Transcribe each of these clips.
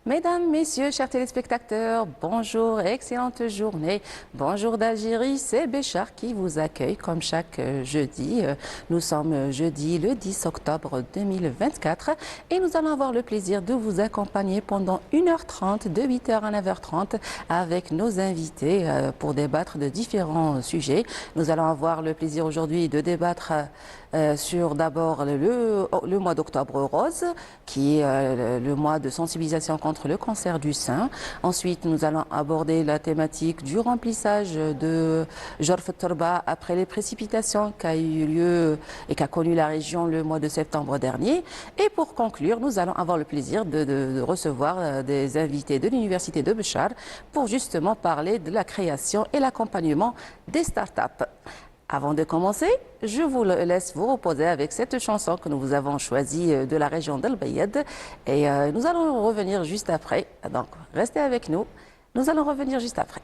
Mesdames, Messieurs, chers téléspectateurs, bonjour, excellente journée. Bonjour d'Algérie, c'est Béchar qui vous accueille comme chaque jeudi. Nous sommes jeudi le 10 octobre 2024 et nous allons avoir le plaisir de vous accompagner pendant 1h30, de 8h à 9h30 avec nos invités pour débattre de différents sujets. Nous allons avoir le plaisir aujourd'hui de débattre sur d'abord le mois d'octobre rose, qui est le mois de sensibilisation contre le cancer du sein. Ensuite, nous allons aborder la thématique du remplissage de Jorf Torba après les précipitations qui a eu lieu et qu'a connu la région le mois de septembre dernier. Et pour conclure, nous allons avoir le plaisir de recevoir des invités de l'Université de Béchar pour justement parler de la création et l'accompagnement des startups. Avant de commencer, je vous laisse vous reposer avec cette chanson que nous vous avons choisie de la région d'El Bayed. Et nous allons revenir juste après. Donc, restez avec nous. Nous allons revenir juste après.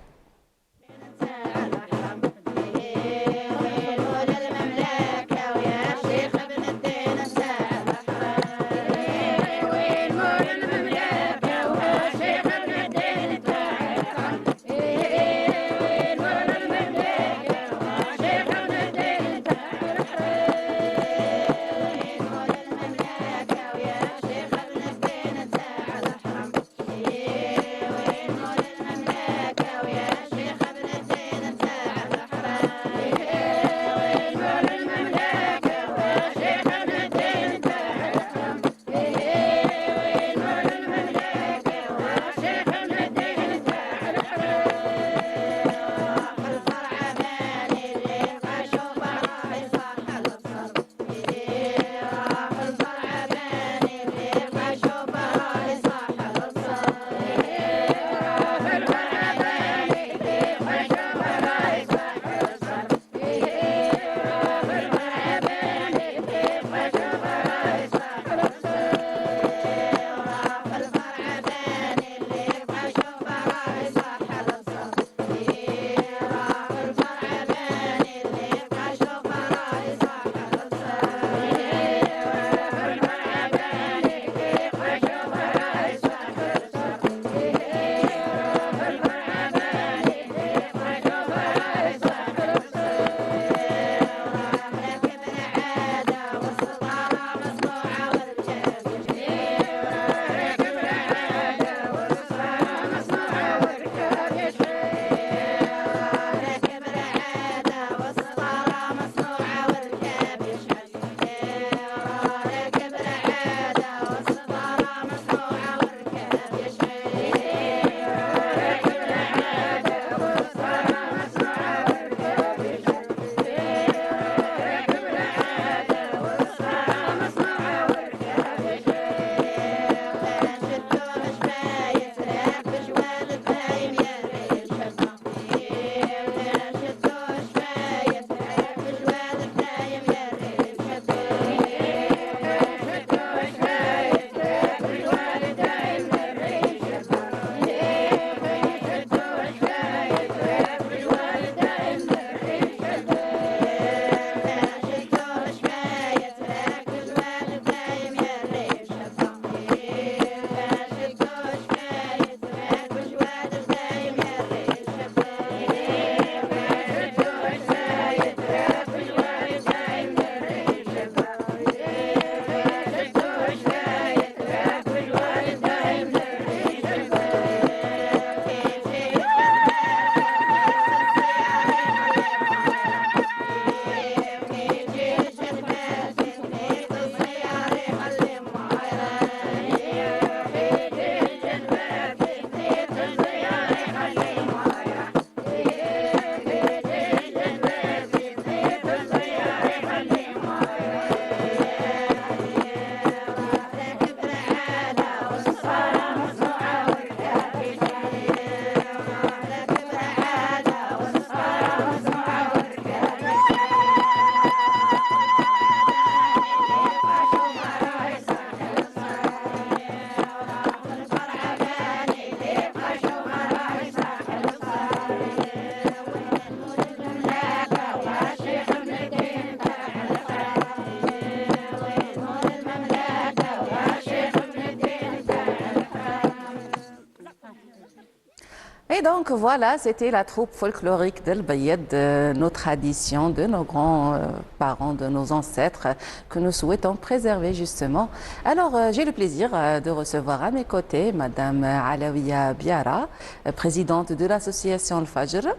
Et donc voilà, c'était la troupe folklorique d'El Bayed, de nos traditions, de nos grands-parents, de nos ancêtres, que nous souhaitons préserver justement. Alors j'ai le plaisir de recevoir à mes côtés Madame Alaouia Biara, présidente de l'association Al-Fajr,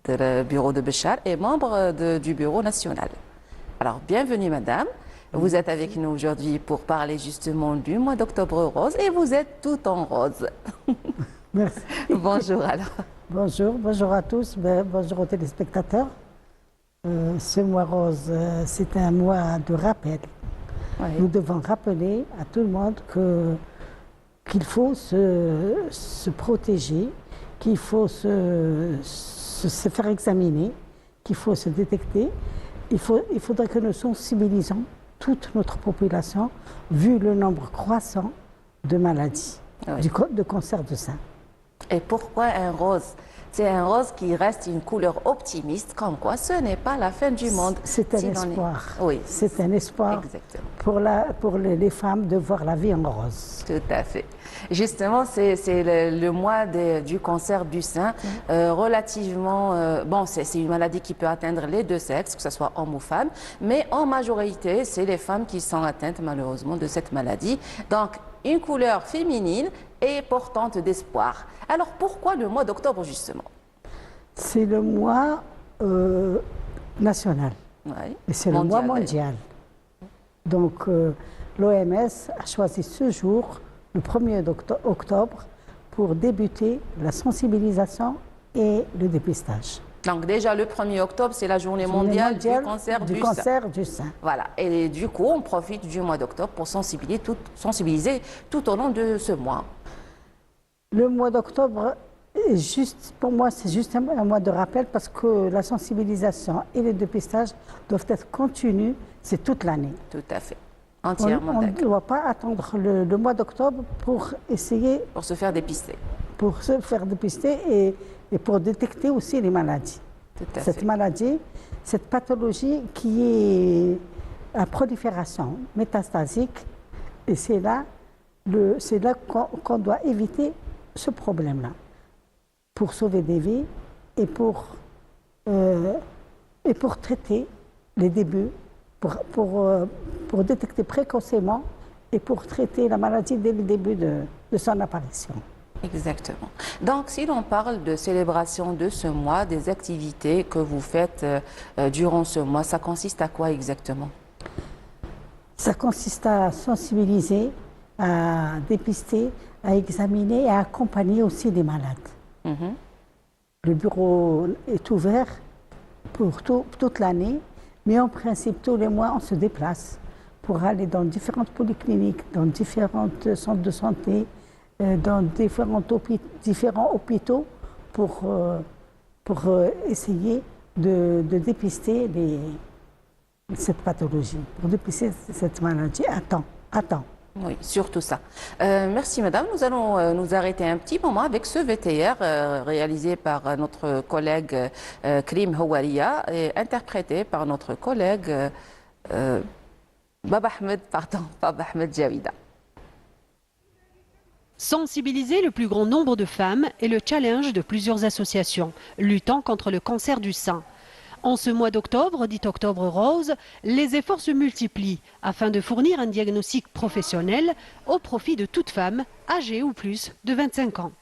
du bureau de Béchar et membre du bureau national. Alors bienvenue Madame. Vous êtes avec nous aujourd'hui pour parler justement du mois d'octobre rose et vous êtes tout en rose. Merci. Bonjour alors. Bonjour à tous, bonjour aux téléspectateurs. Ce mois rose, c'est un mois de rappel. Oui. Nous devons rappeler à tout le monde qu'il faut se protéger, qu'il faut se faire examiner, qu'il faut se détecter. Il faudrait que nous sensibilisons toute notre population, vu le nombre croissant de maladies, Oui. de cancer du sein. Et pourquoi un rose? C'est un rose qui reste une couleur optimiste, comme quoi ce n'est pas la fin du monde. C'est un Si l'on est- espoir. Oui, C'est un espoir exactement. pour les femmes de voir la vie en rose. Tout à fait. Justement, c'est le mois du cancer du sein. Relativement, bon, c'est une maladie qui peut atteindre les deux sexes, que ce soit homme ou femme, mais en majorité, c'est les femmes qui sont atteintes malheureusement de cette maladie. Donc, une couleur féminine et portante d'espoir. Alors, pourquoi le mois d'octobre justement? C'est le mois national Oui. et c'est le mois Mondial. mondial. Donc, l'OMS a choisi ce jour, le 1er octobre, pour débuter la sensibilisation et le dépistage. Donc déjà le 1er octobre, c'est la journée mondiale du cancer du sein. cancer du sein. Voilà, et du coup, on profite du mois d'octobre pour sensibiliser tout au long de ce mois. Le mois d'octobre, pour moi, c'est juste un mois de rappel parce que la sensibilisation et le dépistage doivent être continus, c'est toute l'année. Tout à fait, On entièrement ne d'accord. doit pas attendre le mois d'octobre pour essayer, Pour se faire dépister. pour se faire dépister et pour détecter aussi les maladies. Tout à Cette fait. maladie, cette pathologie qui est à prolifération métastasique, et c'est là qu'on doit éviter ce problème-là pour sauver des vies et pour traiter les débuts, pour détecter précocement et pour traiter la maladie dès le début de son apparition. Exactement. Donc, si l'on parle de célébration de ce mois, des activités que vous faites durant ce mois, ça consiste à quoi exactement? Ça consiste à sensibiliser, à dépister, à examiner et à accompagner aussi les malades. Mhm. Le bureau est ouvert pour toute l'année, mais en principe, tous les mois, on se déplace pour aller dans différentes polycliniques, dans différents centres de santé, dans différents hôpitaux pour essayer de dépister cette pathologie, pour dépister cette maladie à temps. Oui, surtout ça. Merci Madame. Nous allons nous arrêter un petit moment avec ce VTR réalisé par notre collègue Krim Houaria et interprété par notre collègue Baba Ahmed Jawida. Sensibiliser le plus grand nombre de femmes est le challenge de plusieurs associations luttant contre le cancer du sein. En ce mois d'octobre, dit Octobre Rose, les efforts se multiplient afin de fournir un diagnostic professionnel au profit de toute femme âgée ou plus de 25 ans.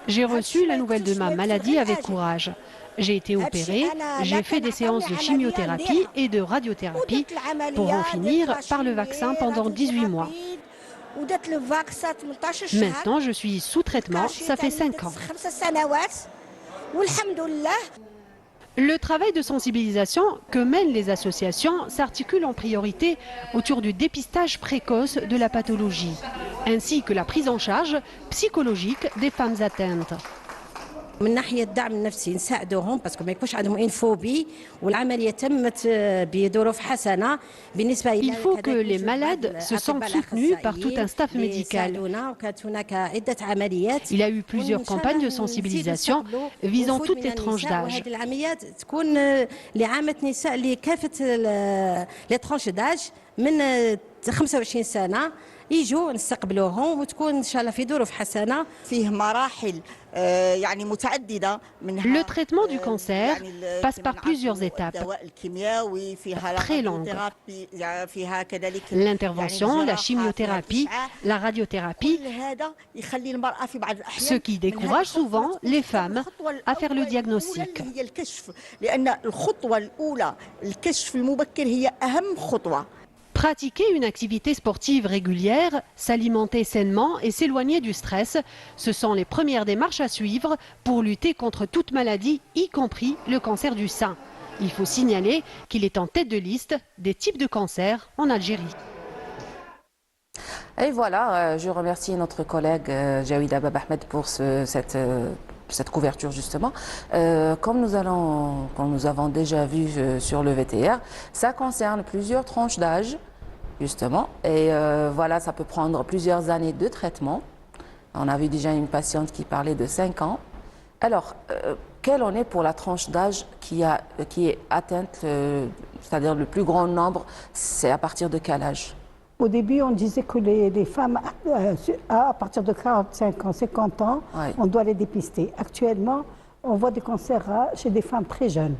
J'ai reçu la nouvelle de ma maladie avec courage. J'ai été opérée, j'ai fait des séances de chimiothérapie et de radiothérapie pour en finir par le vaccin pendant 18 mois. Maintenant, je suis sous traitement, ça fait 5 ans. Le travail de sensibilisation que mènent les associations s'articule en priorité autour du dépistage précoce de la pathologie, ainsi que la prise en charge psychologique des femmes atteintes. من ناحية الدعم النفسي نساعدوهم باسكو ما يكونش عندهم une phobie والعملية تمت بظروف حسنة بالنسبة Il faut que les malades se sentent soutenus par tout un staff médical. Il y a eu plusieurs campagnes de sensibilisation visant toutes les tranches d'âge. وهذه العمليات تكون لعامة نساء لكافة les tranches d'âge من 25 سنة يجوا نستقبلوهم وتكون ان شاء الله في ظروف حسنه. فيه مراحل يعني متعددة منها Le traitement du cancer passe par plusieurs étapes الدواء الكيميائي فيها très longues. فيها كذلك L'intervention, la جراحة، chimiothérapie, فيها la radiothérapie, كل هذا يخلي المرأة في بعض الأحيان ce qui من décourage هذه souvent الخطوات les femmes الخطوة à faire le الأولى diagnostic. هي الكشف، لأن الخطوة الأولى الكشف المبكر هي أهم خطوة. Pratiquer une activité sportive régulière, s'alimenter sainement et s'éloigner du stress, ce sont les premières démarches à suivre pour lutter contre toute maladie, y compris le cancer du sein. Il faut signaler qu'il est en tête de liste des types de cancers en Algérie. Et voilà, je remercie notre collègue Jaouida Bab Ahmed pour cette couverture justement. Comme nous avons déjà vu sur le VTR, ça concerne plusieurs tranches d'âge justement. Et voilà, ça peut prendre plusieurs années de traitement. On a vu déjà une patiente qui parlait de 5 ans. Alors, quelle en est pour la tranche d'âge qui est atteinte, c'est-à-dire le plus grand nombre, c'est à partir de quel âge? Au début, on disait que les femmes, à partir de 45 ans, 50 ans, Ouais. on doit les dépister. Actuellement, on voit des cancers chez des femmes très jeunes.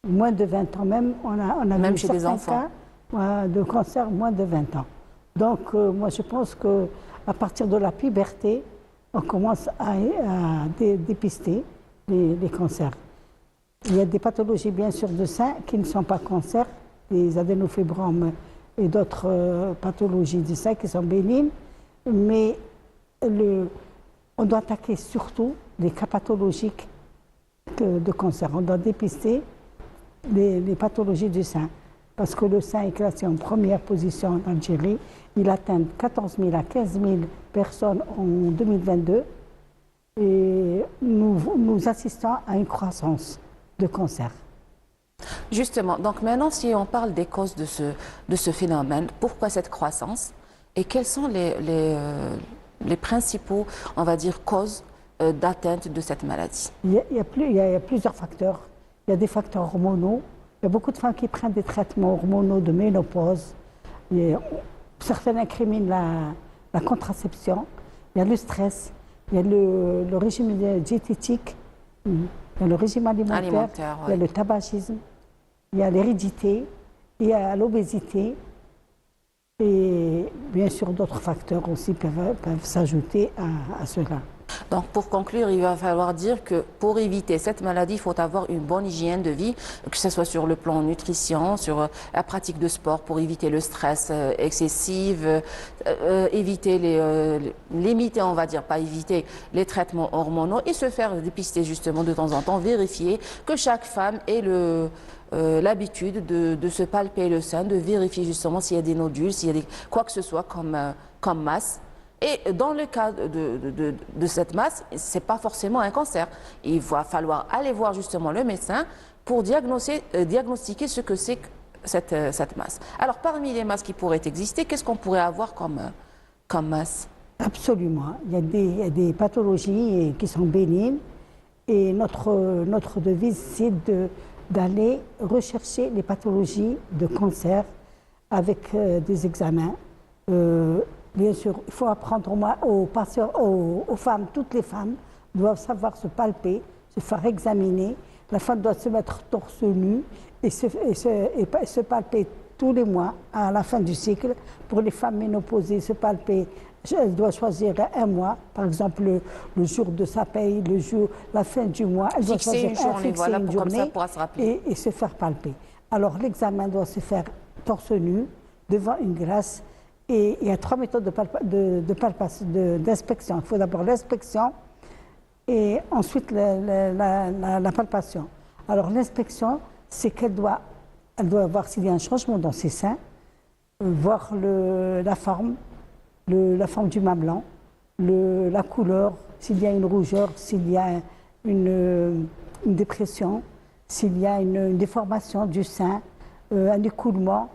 Moins de 20 ans même, on a Même vu chez des certains enfants. cas de cancer moins de 20 ans. Donc, moi, je pense qu'à partir de la puberté, on commence à dépister les cancers. Il y a des pathologies, bien sûr, de sein qui ne sont pas cancers, des adénofibromes et d'autres pathologies du sein qui sont bénignes, mais on doit attaquer surtout les cas pathologiques de cancer. On doit dépister les pathologies du sein, parce que le sein est classé en première position en Algérie. Il atteint 14 000 à 15 000 personnes en 2022 et nous assistons à une croissance de cancer. Justement, donc maintenant, si on parle des causes de ce phénomène, pourquoi cette croissance et quels sont les principaux, on va dire, causes d'atteinte de cette maladie? Il y a plusieurs facteurs. Il y a des facteurs hormonaux. Il y a beaucoup de femmes qui prennent des traitements hormonaux de ménopause. Certaines incriminent la contraception. Il y a le stress. Il y a le régime diététique. Il y a le régime alimentaire. Il y a le tabagisme. Il y a l'hérédité. Il y a l'obésité. Et bien sûr, d'autres facteurs aussi peuvent s'ajouter à cela. Donc pour conclure, il va falloir dire que pour éviter cette maladie, il faut avoir une bonne hygiène de vie, que ce soit sur le plan nutrition, sur la pratique de sport pour éviter le stress excessif, limiter, on va dire, pas éviter les traitements hormonaux et se faire dépister justement de temps en temps, vérifier que chaque femme ait l'habitude de se palper le sein, de vérifier justement s'il y a des nodules, s'il y a quoi que ce soit comme masse. Et dans le cas de cette masse, ce n'est pas forcément un cancer. Il va falloir aller voir justement le médecin pour diagnostiquer ce que c'est que cette masse. Alors parmi les masses qui pourraient exister, qu'est-ce qu'on pourrait avoir comme masse? Absolument. Il y a des pathologies qui sont bénignes et notre devise, c'est d'aller rechercher les pathologies de cancer avec des examens. Bien sûr, il faut apprendre aux patients, aux femmes, toutes les femmes doivent savoir se palper, se faire examiner. La femme doit se mettre torse nu et se palper tous les mois à la fin du cycle. Pour les femmes ménopausées, se palper, elle doit choisir un mois, par exemple le jour de sa paye, la fin du mois. Elle doit choisir une journée et se faire palper. Alors l'examen doit se faire torse nu devant une glace. Et il y a 3 méthodes d'inspection. Il faut d'abord l'inspection et ensuite la palpation. Alors l'inspection, c'est qu'elle doit voir s'il y a un changement dans ses seins, voir la forme du mamelon, la couleur, s'il y a une rougeur, s'il y a une dépression, s'il y a une déformation du sein, un écoulement,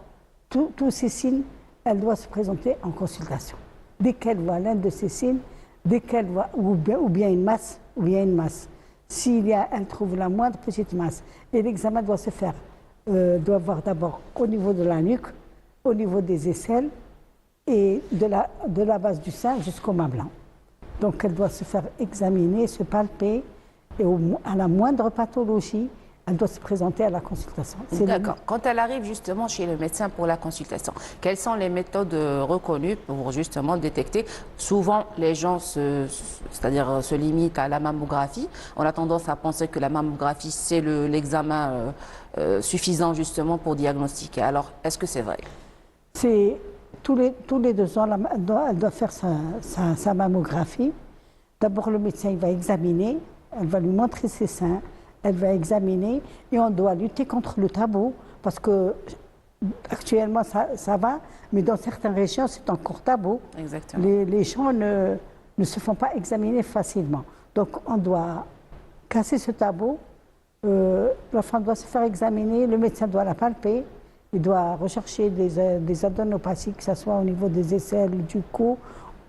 tous ces signes. Elle doit se présenter en consultation. Dès qu'elle voit l'un de ces signes, dès qu'elle voit ou bien une masse, elle trouve la moindre petite masse. Et l'examen doit se faire, doit voir d'abord au niveau de la nuque, au niveau des aisselles, et de la base du sein jusqu'au mamelon. Donc elle doit se faire examiner, se palper, et à la moindre pathologie, elle doit se présenter à la consultation. D'accord. Quand elle arrive justement chez le médecin pour la consultation, quelles sont les méthodes reconnues pour justement détecter? Souvent, les gens se limitent à la mammographie. On a tendance à penser que la mammographie, c'est l'examen suffisant justement pour diagnostiquer. Alors, est-ce que c'est vrai? C'est tous les 2 ans, elle doit faire sa mammographie. D'abord, le médecin il va examiner, elle va lui montrer ses seins. Elle va examiner et on doit lutter contre le tabou parce que actuellement ça va, mais dans certaines régions c'est encore tabou. Exactement. Les gens ne se font pas examiner facilement. Donc on doit casser ce tabou. La femme doit se faire examiner, le médecin doit la palper, il doit rechercher des adénopathies, que ce soit au niveau des aisselles, du cou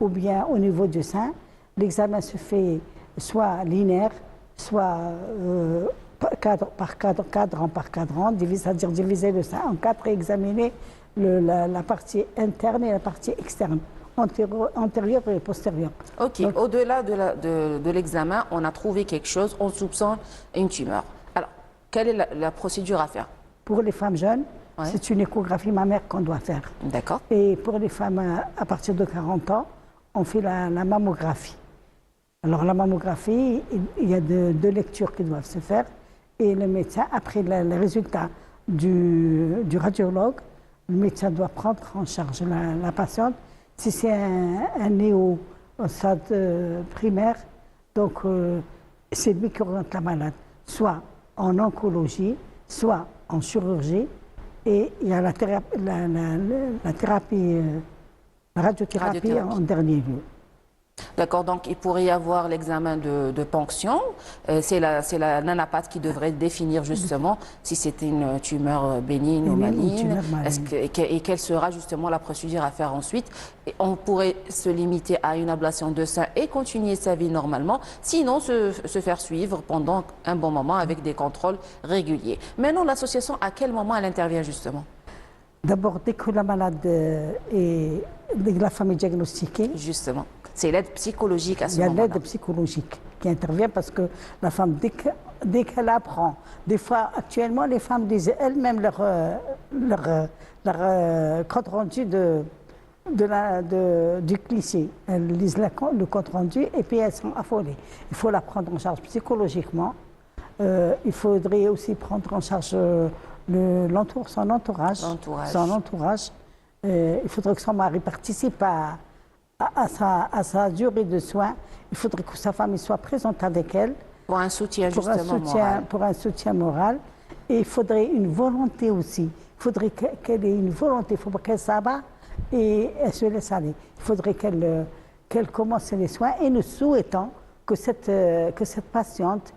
ou bien au niveau du sein. L'examen se fait soit linéaire, soit cadran par cadran, c'est-à-dire diviser le sein en 4 et examiner la partie interne et la partie externe, antérieure et postérieure. Ok, au-delà de l'examen, on a trouvé quelque chose, on soupçonne une tumeur. Alors, quelle est la procédure à faire? Pour les femmes jeunes, ouais, c'est une échographie mammaire qu'on doit faire. D'accord. Et pour les femmes à partir de 40 ans, on fait la mammographie. Alors la mammographie, il y a 2 lectures qui doivent se faire et le médecin, après les résultats du radiologue, le médecin doit prendre en charge la patiente. Si c'est un néo au stade primaire, donc c'est lui qui oriente la malade, soit en oncologie, soit en chirurgie, et il y a la radiothérapie en dernier lieu. D'accord, donc il pourrait y avoir l'examen de ponction. C'est la nanapathe qui devrait définir justement si c'était une tumeur bénigne ou maligne. Et quelle sera justement la procédure à faire ensuite. Et on pourrait se limiter à une ablation de sein et continuer sa vie normalement, sinon se faire suivre pendant un bon moment avec des contrôles réguliers. Maintenant, l'association, à quel moment elle intervient justement? D'abord, dès que la malade dès que la femme est diagnostiquée. Justement. C'est l'aide psychologique à ce moment-là. Il y a l'aide psychologique qui intervient parce que la femme, dès qu'elle apprend, des fois, actuellement, les femmes disent elles-mêmes leur compte rendu du cliché. Elles lisent le compte rendu et puis elles sont affolées. Il faut la prendre en charge psychologiquement. Il faudrait aussi prendre en charge son entourage. Il faudrait que son mari participe à sa durée de soins. Il faudrait que sa famille soit présente avec elle. Pour un soutien moral. Pour un soutien moral. Et il faudrait une volonté aussi. Il faudrait qu'elle ait une volonté. Il ne faut pas qu'elle s'abat et elle se laisse aller. Il faudrait qu'elle commence les soins et nous souhaitons que cette patiente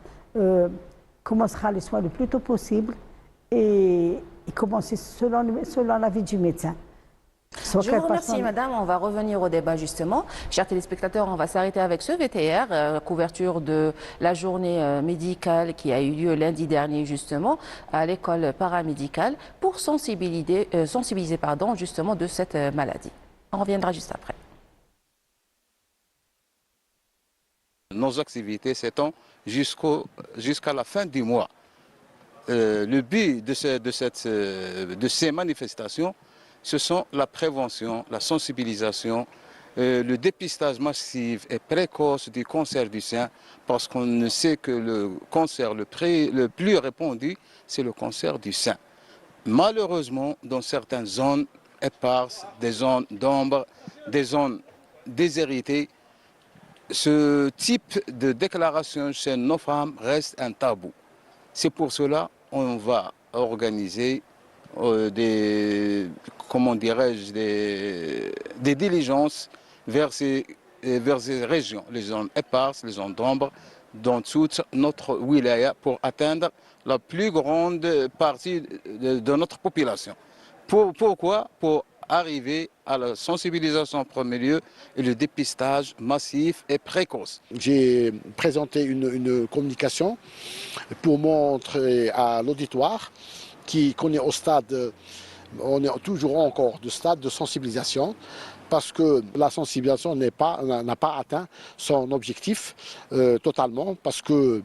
commencera les soins le plus tôt possible et commencer selon l'avis du médecin. Je vous remercie, madame. On va revenir au débat, justement. Chers téléspectateurs, on va s'arrêter avec ce VTR, couverture de la journée médicale qui a eu lieu lundi dernier, justement, à l'école paramédicale, pour sensibiliser justement, de cette maladie. On reviendra juste après. Nos activités s'étendent jusqu'à la fin du mois. Le but de ces manifestations, ce sont la prévention, la sensibilisation, le dépistage massif et précoce du cancer du sein, parce qu'on sait que le cancer le plus répandu, c'est le cancer du sein. Malheureusement, dans certaines zones éparses, des zones d'ombre, des zones déshéritées, ce type de déclaration chez nos femmes reste un tabou. C'est pour cela qu'on va organiser des diligences vers ces régions, les zones éparses, les zones d'ombre, dans toute notre wilaya pour atteindre la plus grande partie de notre population. Pourquoi? Pour arriver à la sensibilisation en premier lieu et le dépistage massif et précoce. J'ai présenté une communication pour montrer à l'auditoire qu'on est au stade, on est toujours encore au stade de sensibilisation parce que la sensibilisation n'a pas atteint son objectif totalement, parce que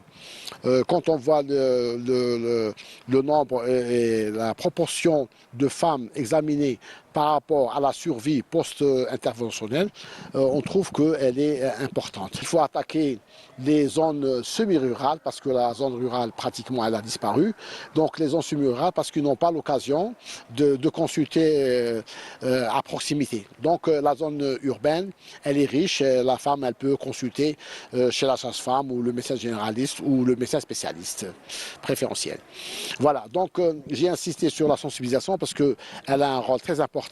quand on voit le nombre et la proportion de femmes examinées par rapport à la survie post-interventionnelle, on trouve qu'elle est importante. Il faut attaquer les zones semi-rurales parce que la zone rurale pratiquement elle a disparu. Donc les zones semi-rurales parce qu'ils n'ont pas l'occasion de consulter à proximité. Donc la zone urbaine, elle est riche. La femme, elle peut consulter chez la sage-femme ou le médecin généraliste ou le médecin spécialiste préférentiel. Voilà, donc j'ai insisté sur la sensibilisation parce qu'elle a un rôle très important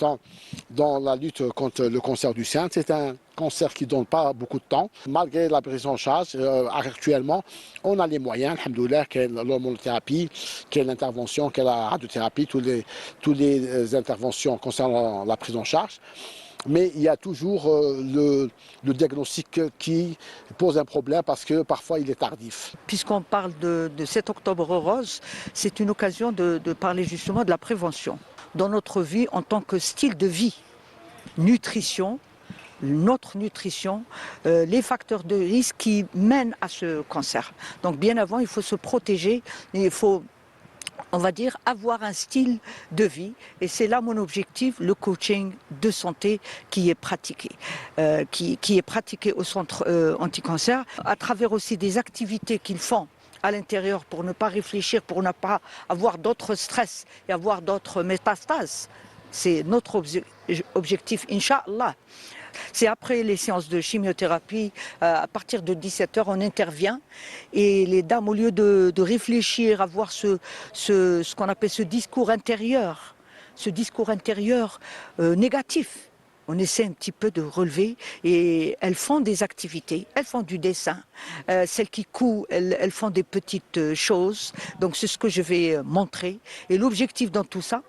dans la lutte contre le cancer du sein. C'est un cancer qui ne donne pas beaucoup de temps. Malgré la prise en charge, actuellement, on a les moyens, alhamdoulilah, qu'il y ait l'hormonothérapie, qu'il y ait l'intervention, qu'il y ait la radiothérapie, toutes les interventions concernant la prise en charge. Mais il y a toujours le diagnostic qui pose un problème parce que parfois il est tardif. Puisqu'on parle de cet octobre rose, c'est une occasion de parler justement de la prévention dans notre vie en tant que style de vie, nutrition, notre nutrition, les facteurs de risque qui mènent à ce cancer. Donc bien avant, il faut se protéger, il faut, on va dire, avoir un style de vie. Et c'est là mon objectif, le coaching de santé qui est pratiqué, qui est pratiqué au centre anti-cancer, à travers aussi des activités qu'ils font à l'intérieur pour ne pas réfléchir, pour ne pas avoir d'autres stress et avoir d'autres métastases. C'est notre objectif, Inch'Allah. C'est après les séances de chimiothérapie, à partir de 17h, on intervient et les dames, au lieu de réfléchir, avoir ce qu'on appelle ce discours intérieur négatif, on essaie un petit peu de relever et elles font des activités, elles font du dessin. Celles qui cousent, elles font des petites choses. Donc c'est ce que je vais montrer. Et l'objectif dans tout ça,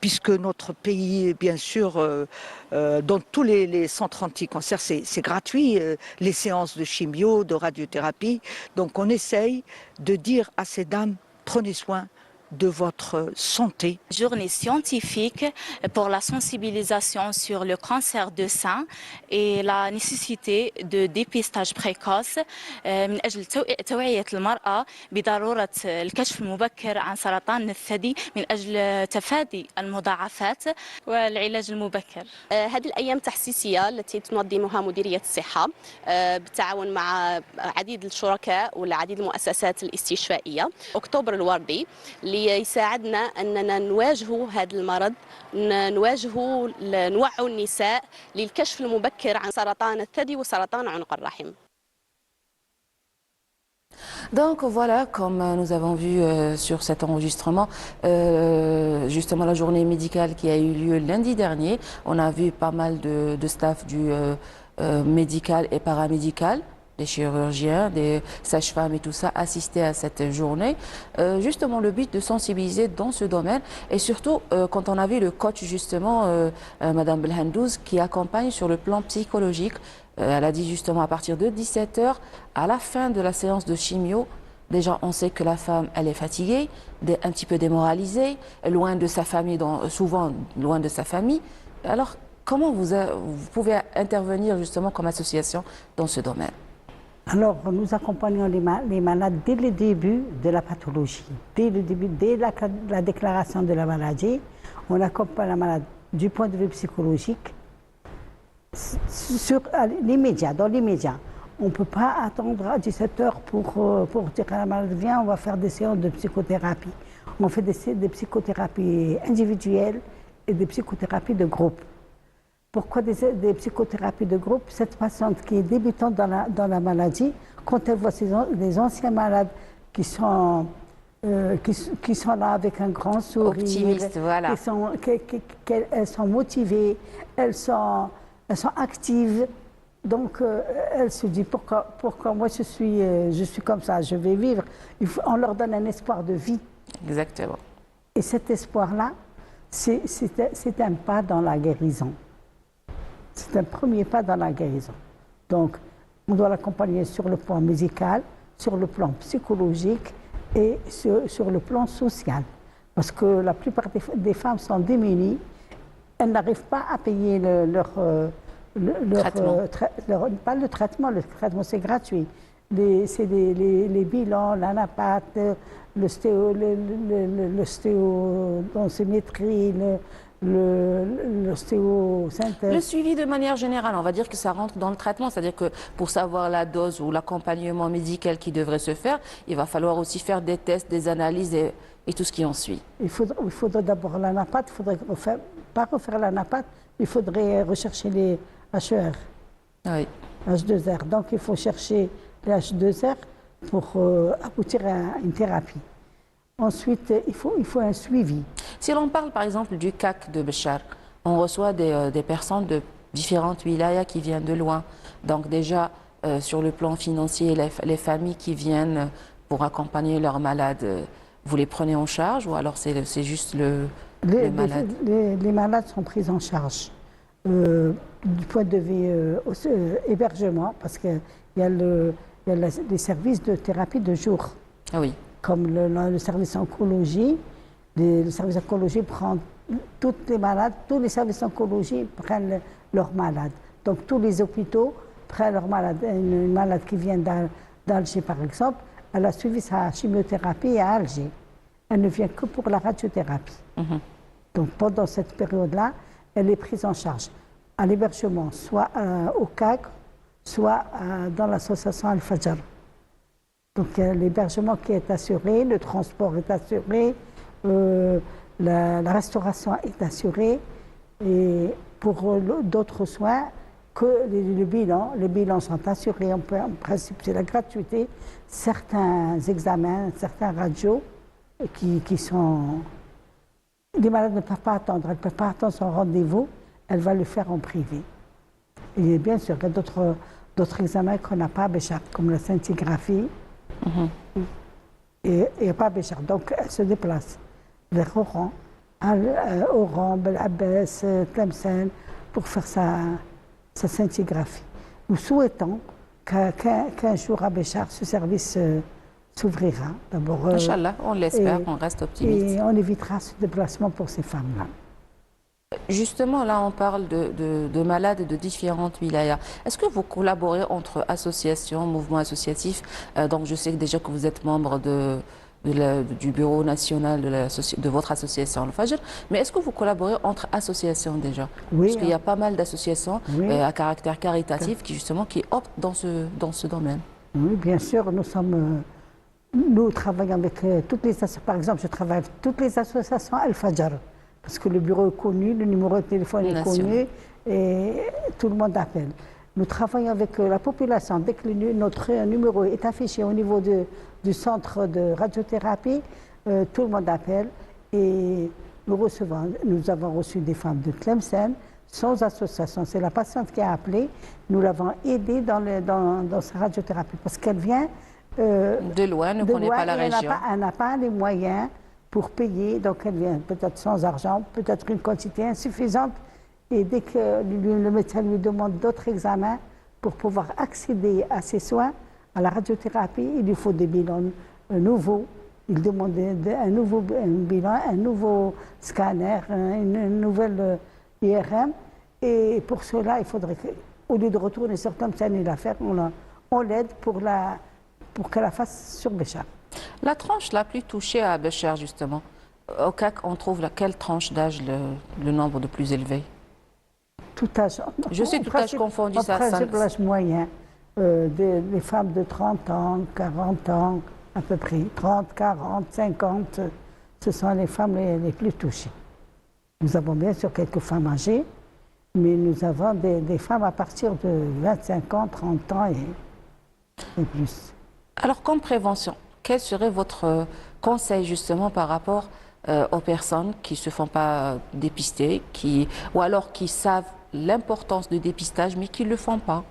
puisque notre pays, bien sûr, dans tous les centres anti-cancer, c'est gratuit, les séances de chimio, de radiothérapie. Donc on essaye de dire à ces dames, prenez soin de votre santé. Journée scientifique pour la sensibilisation sur le cancer de sein et la nécessité de dépistage précoce من أجل توعية المرأة بضرورة الكشف المبكر عن سرطان الثدي من أجل تفادي المضاعفات والعلاج المبكر. هذه الأيام تحسيسية التي تنظمها مديرية الصحة بالتعاون مع عديد الشركاء والعديد المؤسسات الاستشفائية. أكتوبر الوردي ليساعدنا أننا نواجه هذا المرض، نوعوا النساء للكشف المبكر عن سرطان الثدي وسرطان عنق الرحم. Donc voilà, comme nous avons vu sur cet enregistrement, justement la journée médicale qui a eu lieu lundi dernier, on a vu pas mal de staff du médical et paramédical, des chirurgiens, des sages-femmes et tout ça, assister à cette journée. Justement, le but de sensibiliser dans ce domaine et surtout quand on a vu le coach justement, Madame Belhandouz, qui accompagne sur le plan psychologique. Elle a dit justement à partir de 17h, à la fin de la séance de chimio, déjà on sait que la femme, elle est fatiguée, un petit peu démoralisée, loin de sa famille, souvent loin de sa famille. Alors, comment vous pouvez intervenir justement comme association dans ce domaine? Alors, nous accompagnons les malades dès le début de la pathologie, dès la déclaration de la maladie. On accompagne la malade du point de vue psychologique, dans l'immédiat. On ne peut pas attendre à 17h pour dire à la malade, viens, on va faire des séances de psychothérapie. On fait des psychothérapies individuelles et des psychothérapies de groupe. Pourquoi des psychothérapies de groupe? Cette patiente qui est débutante dans la maladie, quand elle voit des anciens malades qui sont là avec un grand sourire, optimistes, voilà. Elles sont motivées, elles sont actives. Donc elle se dit pourquoi moi je suis comme ça, je vais vivre. On leur donne un espoir de vie. Exactement. Et cet espoir-là, c'est un pas dans la guérison. C'est un premier pas dans la guérison. Donc, on doit l'accompagner sur le plan médical, sur le plan psychologique et sur le plan social. Parce que la plupart des femmes sont démunies elles n'arrivent pas à payer pas le traitement c'est gratuit. C'est les bilans, l'anapathe, l'ostéodosimétrie, l'ostéosynthèse. Le suivi de manière générale, on va dire que ça rentre dans le traitement, c'est-à-dire que pour savoir la dose ou l'accompagnement médical qui devrait se faire, il va falloir aussi faire des tests, des analyses et tout ce qui en suit. Il faudrait d'abord l'anapathe, pas refaire l'anapathe, il faudrait rechercher les HER, oui. H2R. Donc il faut chercher les H2R pour aboutir à une thérapie. Ensuite, il faut un suivi. Si l'on parle par exemple du CAC de Béchar, on reçoit des personnes de différentes wilayas qui viennent de loin. Donc déjà, sur le plan financier, les familles qui viennent pour accompagner leurs malades, vous les prenez en charge ou alors c'est juste les malades? Les malades sont pris en charge. Du point de vue hébergement, parce qu'il y a les services de thérapie de jour. Ah oui. Comme le service oncologie. Le service oncologie prend toutes les malades, tous les services oncologie prennent leurs malades. Donc tous les hôpitaux prennent leurs malades. Une malade qui vient d'Alger, par exemple, elle a suivi sa chimiothérapie à Alger. Elle ne vient que pour la radiothérapie. Donc pendant cette période-là, elle est prise en charge à l'hébergement, soit au CAC, soit dans l'association Al-Fajr. Donc l'hébergement qui est assuré, le transport est assuré, la restauration est assurée, et pour d'autres soins que les bilans sont assurés. En principe, c'est la gratuité. Certains examens, certains radios qui sont... Les malades ne peuvent pas attendre, elles ne peuvent pas attendre son rendez-vous, elle va le faire en privé. Et bien sûr, il y a d'autres examens qu'on n'a pas à Béchar, comme la scintigraphie. Et pas à Béchar. Donc, elle se déplace vers Oran, Bel Abbès, Tlemcen, pour faire sa scintigraphie. Nous souhaitons qu'un jour à Béchar, ce service s'ouvrira. D'abord, Inch'Allah, on l'espère, on reste optimiste. Et on évitera ce déplacement pour ces femmes-là. Justement, là, on parle de malades de différentes wilayas. Est-ce que vous collaborez entre associations, mouvements associatifs? Donc, je sais déjà que vous êtes membre du bureau national de votre association Al-Fajr, mais est-ce que vous collaborez entre associations déjà? Oui. Parce qu'il y a pas mal d'associations à caractère caritatif qui optent dans ce domaine. Oui, bien sûr, nous travaillons avec toutes les associations. Par exemple, je travaille avec toutes les associations Al-Fajr. Parce que le bureau est connu, le numéro de téléphone est connu et tout le monde appelle. Nous travaillons avec la population. Dès que notre numéro est affiché au niveau du centre de radiothérapie, tout le monde appelle et nous avons reçu des femmes de Tlemcen sans association. C'est la patiente qui a appelé. Nous l'avons aidée dans sa radiothérapie parce qu'elle vient de loin, ne connaît pas la région. Elle n'a pas les moyens pour payer, donc elle vient peut-être sans argent, peut-être une quantité insuffisante. Et dès que le médecin lui demande d'autres examens pour pouvoir accéder à ces soins, à la radiothérapie, il lui faut des bilans nouveaux. Il demande un nouveau bilan, un nouveau scanner, une nouvelle IRM. Et pour cela, il faudrait qu'au lieu de retourner sur Tlemcen et la faire, on l'aide pour qu'elle la fasse sur Béchar. La tranche la plus touchée à Béchar, justement, au CAC, on trouve quelle tranche d'âge le nombre de plus élevé? Tout âge. Je sais, tout âge confondu. En principe, l'âge moyen, des femmes de 30 ans, 40 ans, à peu près, 30, 40, 50, ce sont les femmes les plus touchées. Nous avons bien sûr quelques femmes âgées, mais nous avons des femmes à partir de 25 ans, 30 ans et plus. Alors, comme prévention, quel serait votre conseil justement par rapport aux personnes qui ne se font pas dépister, ou alors qui savent l'importance du dépistage mais qui ne le font pas?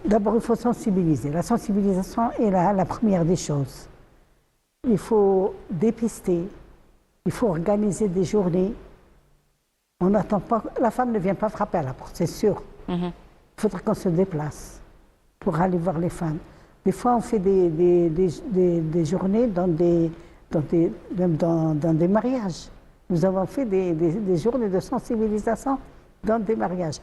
D'abord, il faut sensibiliser. La sensibilisation est la première des choses. Il faut dépister, il faut organiser des journées. On n'attend pas, la femme ne vient pas frapper à la porte, c'est sûr. Il faudrait qu'on se déplace pour aller voir les femmes. Des fois, on fait des journées dans des mariages. Nous avons fait des journées de sensibilisation dans des mariages.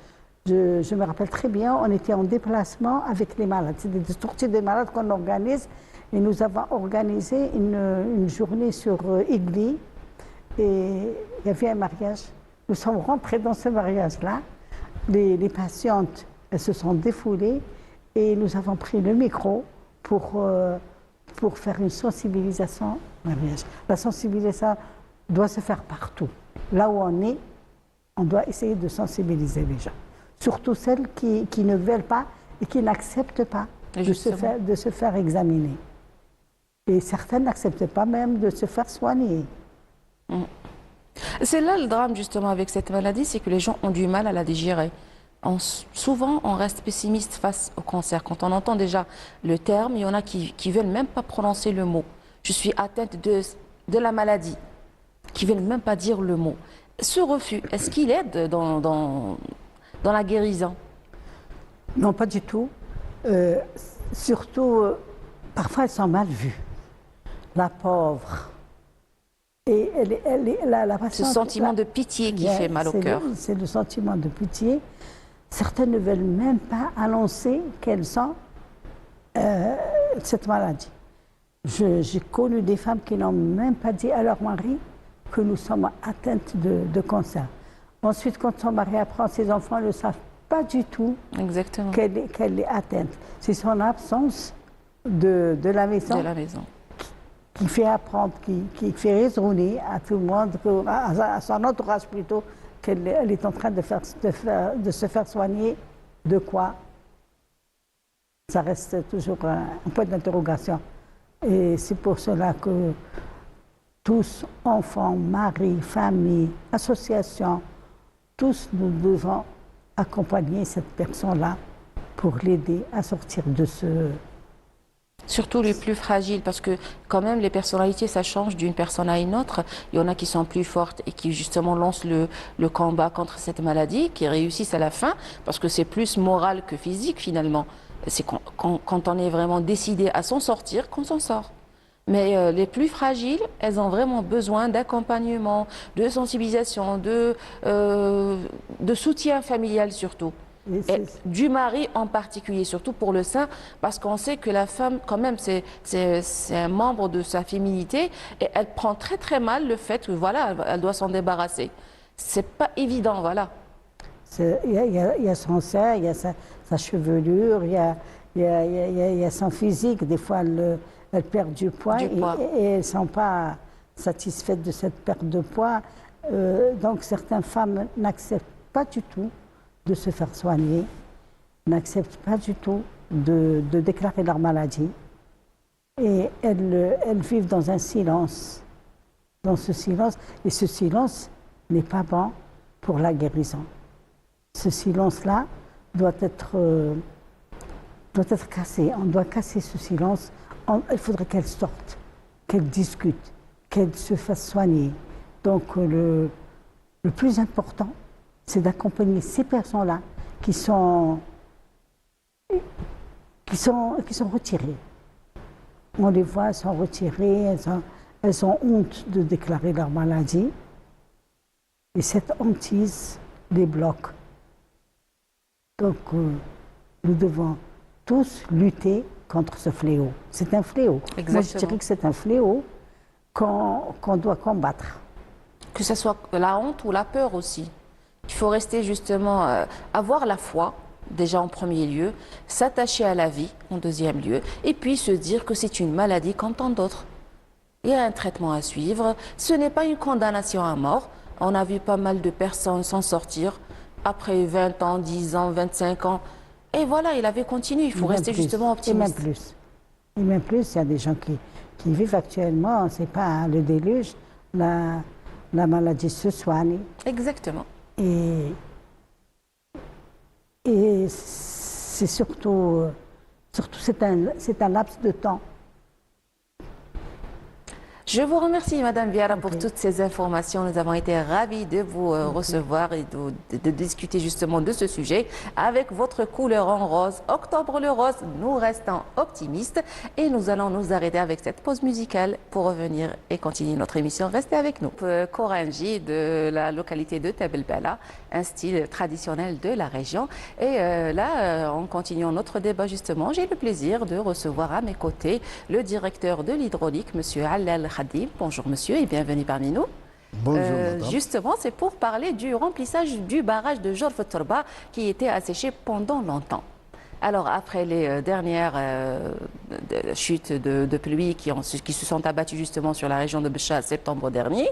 Je me rappelle très bien, on était en déplacement avec les malades. C'est des sorties des malades qu'on organise. Et nous avons organisé une journée sur Igli. Et il y avait un mariage. Nous sommes rentrés dans ce mariage-là. Les patientes, elles se sont défoulées. Et nous avons pris le micro pour faire une sensibilisation au mariage. La sensibilisation doit se faire partout. Là où on doit essayer de sensibiliser les gens. Surtout celles qui ne veulent pas et qui n'acceptent pas de se faire examiner. Et certaines n'acceptent pas même de se faire soigner. C'est là le drame justement avec cette maladie, c'est que les gens ont du mal à la digérer. Souvent, on reste pessimiste face au cancer. Quand on entend déjà le terme, il y en a qui ne veulent même pas prononcer le mot. Je suis atteinte de la maladie, qui ne veulent même pas dire le mot. Ce refus, est-ce qu'il aide dans la guérison? Non, pas du tout. Surtout, parfois elles sont mal vues. La pauvre. Et la patiente, ce sentiment de pitié qui fait mal au cœur. C'est le sentiment de pitié. Certaines ne veulent même pas annoncer qu'elles ont cette maladie. J'ai connu des femmes qui n'ont même pas dit à leur mari que nous sommes atteintes de cancer. Ensuite, quand son mari apprend, ses enfants ne savent pas du tout qu'elle est atteinte. C'est son absence de la maison, qui fait apprendre, qui fait raisonner à tout le monde, à son entourage plutôt, qu'elle est en train de se faire soigner. De quoi? Ça reste toujours un point d'interrogation. Et c'est pour cela que tous, enfants, maris, familles, associations, tous nous devons accompagner cette personne-là pour l'aider à sortir de ce... Surtout les plus fragiles, parce que quand même les personnalités, ça change d'une personne à une autre. Il y en a qui sont plus fortes et qui justement lancent le combat contre cette maladie, qui réussissent à la fin, parce que c'est plus moral que physique finalement. C'est quand on est vraiment décidé à s'en sortir qu'on s'en sort. Mais les plus fragiles, elles ont vraiment besoin d'accompagnement, de sensibilisation, de soutien familial surtout. Et du mari en particulier, surtout pour le sein, parce qu'on sait que la femme, quand même, c'est un membre de sa féminité et elle prend très très mal le fait que voilà, elle doit s'en débarrasser. C'est pas évident, voilà. Il y a son sein, il y a sa chevelure, il y a son physique. Des fois, elle perd du poids. Et elles ne sont pas satisfaites de cette perte de poids. Donc certaines femmes n'acceptent pas du tout de se faire soigner, n'acceptent pas du tout de déclarer leur maladie. Et elles vivent dans un silence, et ce silence n'est pas bon pour la guérison. Ce silence-là doit être cassé. On doit casser ce silence. Il faudrait qu'elle sorte, qu'elle discute, qu'elle se fasse soigner. Donc le plus important, c'est d'accompagner ces personnes-là qui sont retirées. On les voit, elles sont retirées, elles ont honte de déclarer leur maladie. Et cette hantise les bloque. Donc, nous devons tous lutter contre ce fléau. C'est un fléau. Exactement. Moi, je dirais que c'est un fléau qu'on doit combattre. Que ce soit la honte ou la peur aussi. Il faut rester justement, avoir la foi, déjà en premier lieu, s'attacher à la vie en deuxième lieu, et puis se dire que c'est une maladie comme tant d'autres. Il y a un traitement à suivre. Ce n'est pas une condamnation à mort. On a vu pas mal de personnes s'en sortir après 20 ans, 10 ans, 25 ans. Et voilà, il avait continué. Il faut rester justement optimiste. Et même plus, il y a des gens qui vivent actuellement, c'est pas le déluge, la maladie se soigne. Exactement. Et c'est surtout c'est un laps de temps. Je vous remercie, Madame Viara, pour toutes ces informations. Nous avons été ravis de vous recevoir et de discuter justement de ce sujet avec votre couleur en rose. Octobre le rose, nous restons optimistes et nous allons nous arrêter avec cette pause musicale pour revenir et continuer notre émission. Restez avec nous. Koranji de la localité de Tebelbala, un style traditionnel de la région. Et là, en continuant notre débat justement, j'ai le plaisir de recevoir à mes côtés le directeur de l'hydraulique, Monsieur Allal Khadim. Bonjour monsieur et bienvenue parmi nous. Bonjour madame. Justement, c'est pour parler du remplissage du barrage de Jorf Torba qui était asséché pendant longtemps. Alors, après les dernières chutes de pluie qui se sont abattues justement sur la région de Béchar septembre dernier,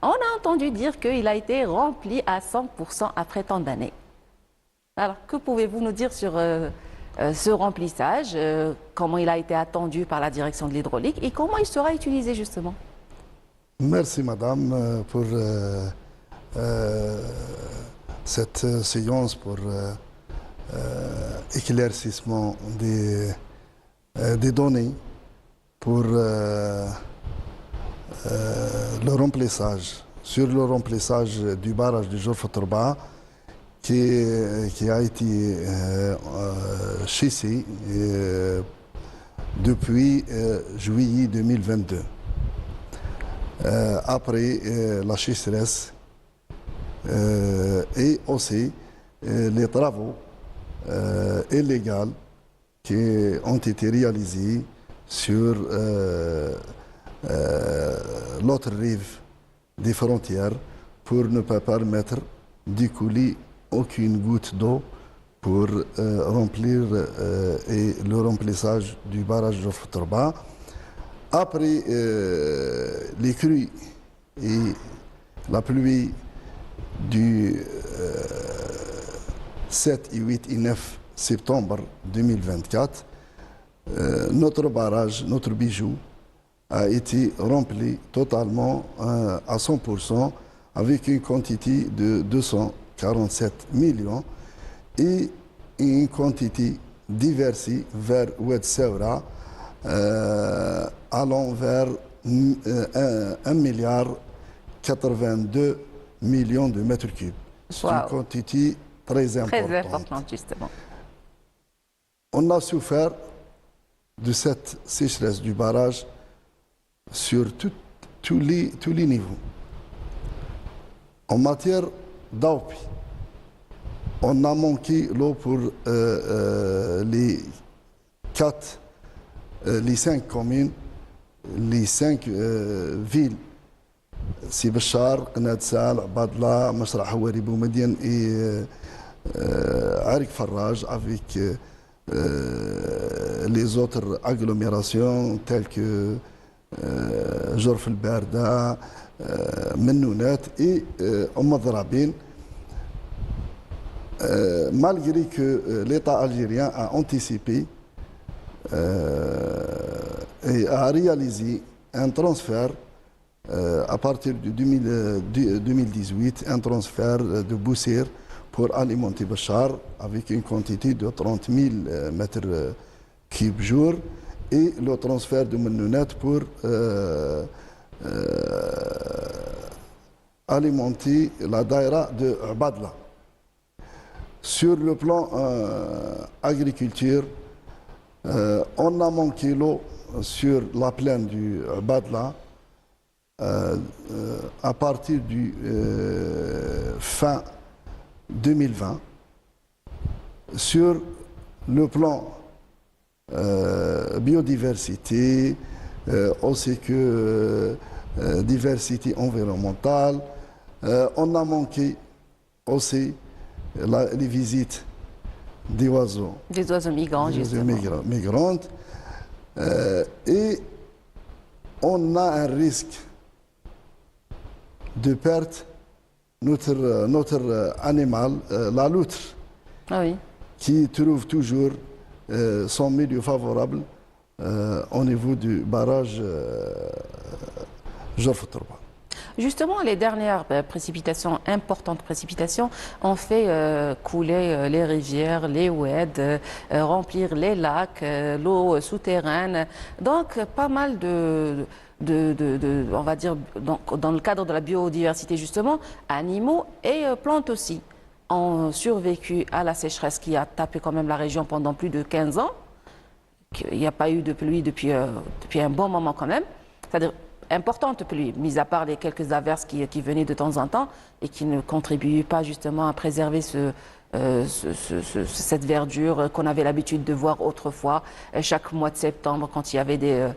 on a entendu dire qu'il a été rempli à 100% après tant d'années. Alors, que pouvez-vous nous dire sur ce remplissage, comment il a été attendu par la direction de l'hydraulique et comment il sera utilisé justement? Merci madame pour cette séance, pour éclaircissement des données pour le remplissage. Sur le remplissage du barrage de Jorf Torba qui a été chissé depuis juillet 2022. Après la chasseresse et aussi les travaux illégaux qui ont été réalisés sur l'autre rive des frontières pour ne pas permettre d'écouler aucune goutte d'eau pour remplir et le remplissage du barrage de Torba. Après les crues et la pluie du 7 et 8 et 9 septembre 2024, notre barrage, notre bijou, a été rempli totalement à 100% avec une quantité de 247 millions et une quantité diversifiée vers Oued Sewra, allant vers 1 milliard 82 millions de mètres cubes. C'est une quantité très importante. Très importante, justement. On a souffert de cette sécheresse du barrage sur tous les niveaux. En matière d'AOPI, on a manqué l'eau pour les 5 communes, les 5 villes. C'est Béchar, Qnad-Sal, Badla, Masra Hawari, Boumediene et Arik Farraj, avec les autres agglomérations telles que Jorf el-Barda, Mennounet et Omadrabine. Malgré que l'État algérien a anticipé et a réalisé un transfert à partir de 2018, un transfert de Boussir pour alimenter Béchar avec une quantité de 30 000 mètres cubes jour et le transfert de Mennounet pour alimenter la daïra de Badla. Sur le plan agriculture, on a manqué l'eau sur la plaine du Badla à partir du fin 2020. Sur le plan biodiversité, aussi que diversité environnementale, on a manqué aussi les visites des oiseaux. Des oiseaux migrants, justement. Des oiseaux migrantes. Et on a un risque de perte notre animal, la loutre, qui trouve toujours son milieu favorable au niveau du barrage Jorf Torba. Justement, les dernières précipitations, importantes précipitations, ont fait couler les rivières, les oueds, remplir les lacs, l'eau souterraine. Donc, pas mal on va dire, dans le cadre de la biodiversité justement, animaux et plantes aussi ont survécu à la sécheresse qui a tapé quand même la région pendant plus de 15 ans. Il n'y a pas eu de pluie depuis un bon moment quand même. C'est-à-dire importante pluie, mis à part les quelques averses qui venaient de temps en temps et qui ne contribuaient pas justement à préserver cette verdure qu'on avait l'habitude de voir autrefois chaque mois de septembre quand il y avait des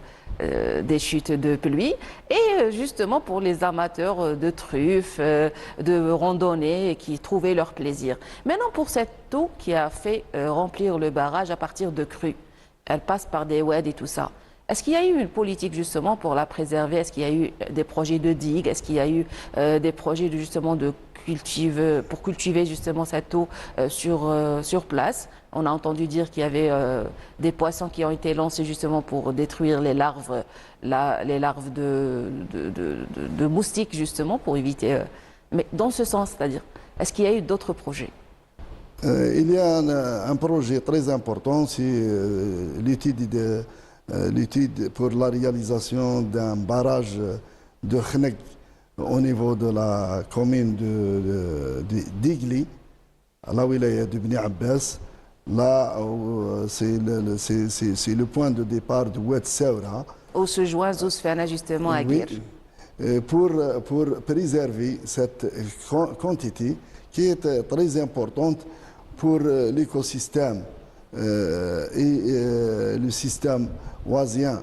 chutes de pluie. Et justement pour les amateurs de truffes, de randonnées qui trouvaient leur plaisir. Maintenant pour cette eau qui a fait remplir le barrage à partir de crues, elle passe par des oueds et tout ça. Est-ce qu'il y a eu une politique justement pour la préserver? Est-ce qu'il y a eu des projets de digues? Est-ce qu'il y a eu des projets pour cultiver justement cette eau sur place? On a entendu dire qu'il y avait des poissons qui ont été lancés justement pour détruire les larves de moustiques justement pour éviter. Mais dans ce sens, c'est-à-dire, est-ce qu'il y a eu d'autres projets? Il y a un projet très important, c'est l'étude pour la réalisation d'un barrage de Khneg au niveau de la commune d'Igli, à la wilaya de Bni Abbas. Là, c'est le point de départ de Oued Saoura. Où se joint Zousfana justement à Guir. Oui, pour préserver cette quantité qui est très importante pour l'écosystème et le système oisien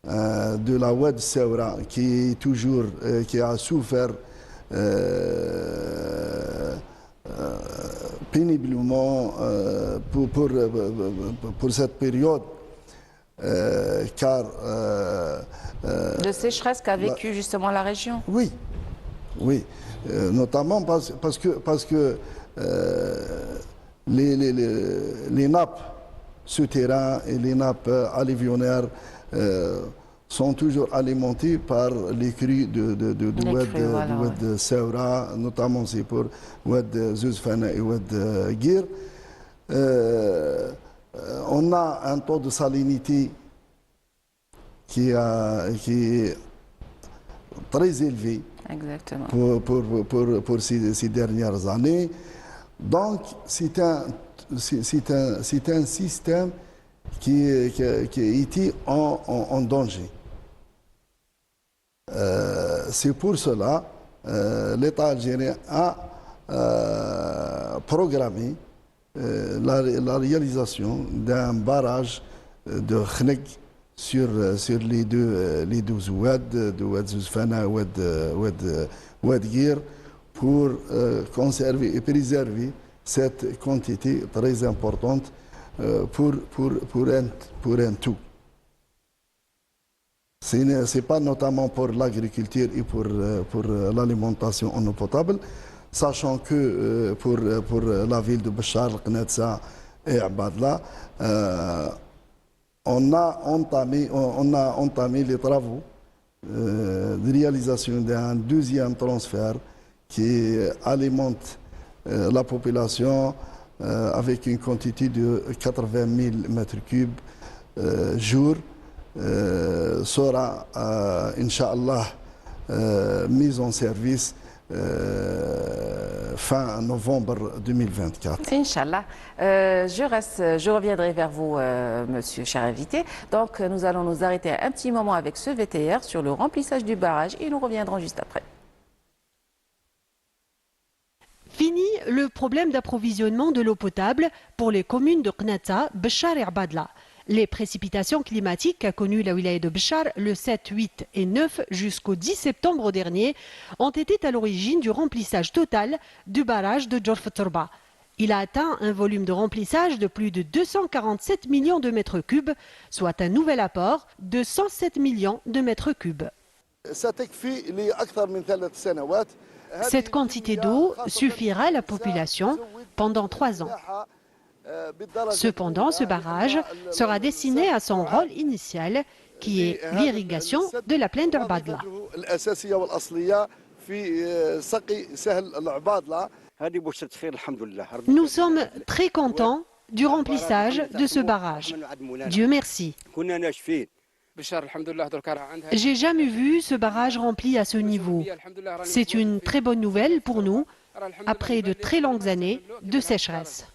de la Oued Saoura qui a souffert péniblement pour cette période car de sécheresse qu'a vécu justement la région. Oui, notamment parce que les nappes souterraines et les nappes alluvionnaires sont toujours alimentées par les crues de Oued Saoura, notamment c'est pour Oued Zousfana et Oued Guir. On a un taux de salinité qui est très élevé. Exactement. Pour ces dernières années. Donc, c'est un système qui était en danger. C'est pour cela l'État algérien a programmé la réalisation d'un barrage de Khneg sur les deux oueds, de Oued Zousfana et Oued Guir, pour conserver et préserver cette quantité très importante pour un tout. Ce n'est pas notamment pour l'agriculture et pour l'alimentation en eau potable, sachant que pour la ville de Béchar, Knetsa et Abadla, on a entamé les travaux de réalisation d'un deuxième transfert qui alimente la population avec une quantité de 80 000 mètres cubes jour, sera, Inch'Allah, mise en service fin novembre 2024. Inch'Allah. Je reviendrai vers vous, monsieur cher invité. Donc, nous allons nous arrêter un petit moment avec ce VTR sur le remplissage du barrage et nous reviendrons juste après. Fini le problème d'approvisionnement de l'eau potable pour les communes de Knata, Béchar et Abadla. Les précipitations climatiques qu'a connues la wilaya de Béchar le 7, 8 et 9 jusqu'au 10 septembre dernier ont été à l'origine du remplissage total du barrage de Djorf Torba. Il a atteint un volume de remplissage de plus de 247 millions de mètres cubes, soit un nouvel apport de 107 millions de mètres cubes. Cette quantité d'eau suffira à la population pendant 3 ans. Cependant, ce barrage sera destiné à son rôle initial qui est l'irrigation de la plaine d'Ubadla. Nous sommes très contents du remplissage de ce barrage. Dieu merci. J'ai jamais vu ce barrage rempli à ce niveau. C'est une très bonne nouvelle pour nous, après de très longues années de sécheresse.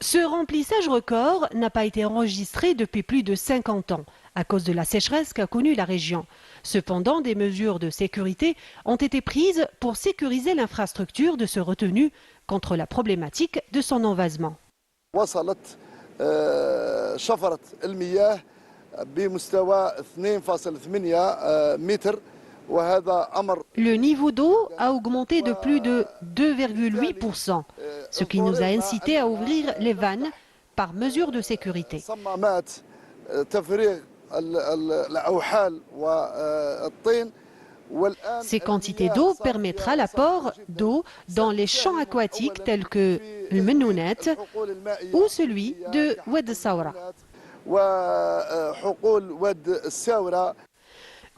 Ce remplissage record n'a pas été enregistré depuis plus de 50 ans, à cause de la sécheresse qu'a connue la région. Cependant, des mesures de sécurité ont été prises pour sécuriser l'infrastructure de ce retenu contre la problématique de son envasement. Le niveau d'eau a augmenté de plus de 2,8%, ce qui nous a incité à ouvrir les vannes par mesure de sécurité. Ces quantités d'eau permettra l'apport d'eau dans les champs aquatiques tels que le Menounet ou celui de Oued Saoura.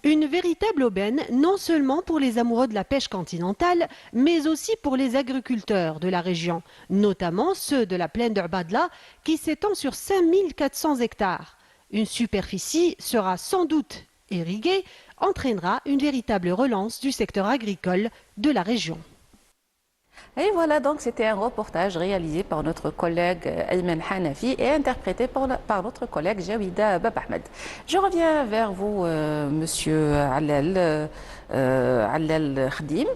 Une véritable aubaine, non seulement pour les amoureux de la pêche continentale, mais aussi pour les agriculteurs de la région, notamment ceux de la plaine d'Ubadla, qui s'étend sur 5400 hectares. Une superficie sera sans doute irriguée, entraînera une véritable relance du secteur agricole de la région. Et voilà, donc c'était un reportage réalisé par notre collègue Ayman Hanafi et interprété par notre collègue Jawida Bab Ahmed. Je reviens vers vous, monsieur Allel Khadim,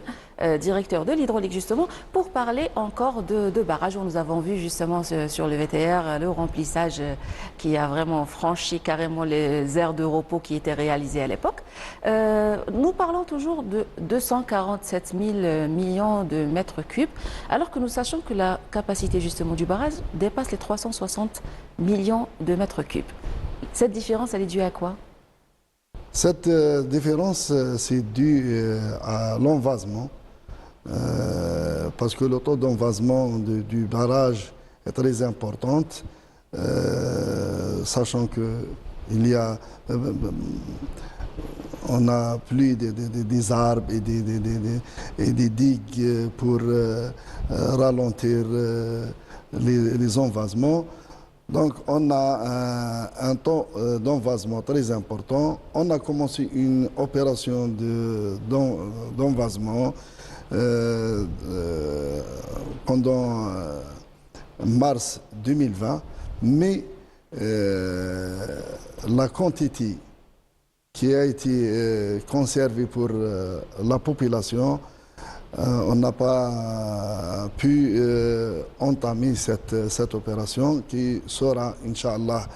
directeur de l'hydraulique justement, pour parler encore de barrages où nous avons vu justement sur le VTR le remplissage qui a vraiment franchi carrément les aires de repos qui étaient réalisées à l'époque. Nous parlons toujours de 247 000 millions de mètres cubes, alors que nous sachons que la capacité justement du barrage dépasse les 360 millions de mètres cubes. Cette différence, elle est due à quoi ? Cette différence, c'est dû à l'envasement, parce que le taux d'envasement du barrage est très important, sachant qu'il y a, on a plus des arbres et des digues pour ralentir les envasements. Donc on a un taux d'envasement très important. On a commencé une opération d'envasement pendant mars 2020, mais la quantité qui a été conservée pour la population, on n'a pas pu entamer cette opération qui sera, Inch'Allah,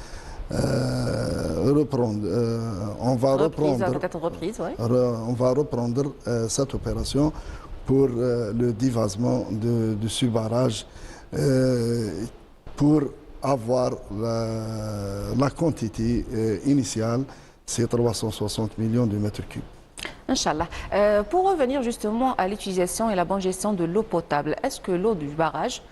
reprendre. On va reprendre cette opération pour le dévasement de ce barrage pour avoir la quantité initiale, c'est 360 millions de mètres cubes. Inch'Allah. Pour revenir justement à l'utilisation et la bonne gestion de l'eau potable, est-ce que l'eau du barrage,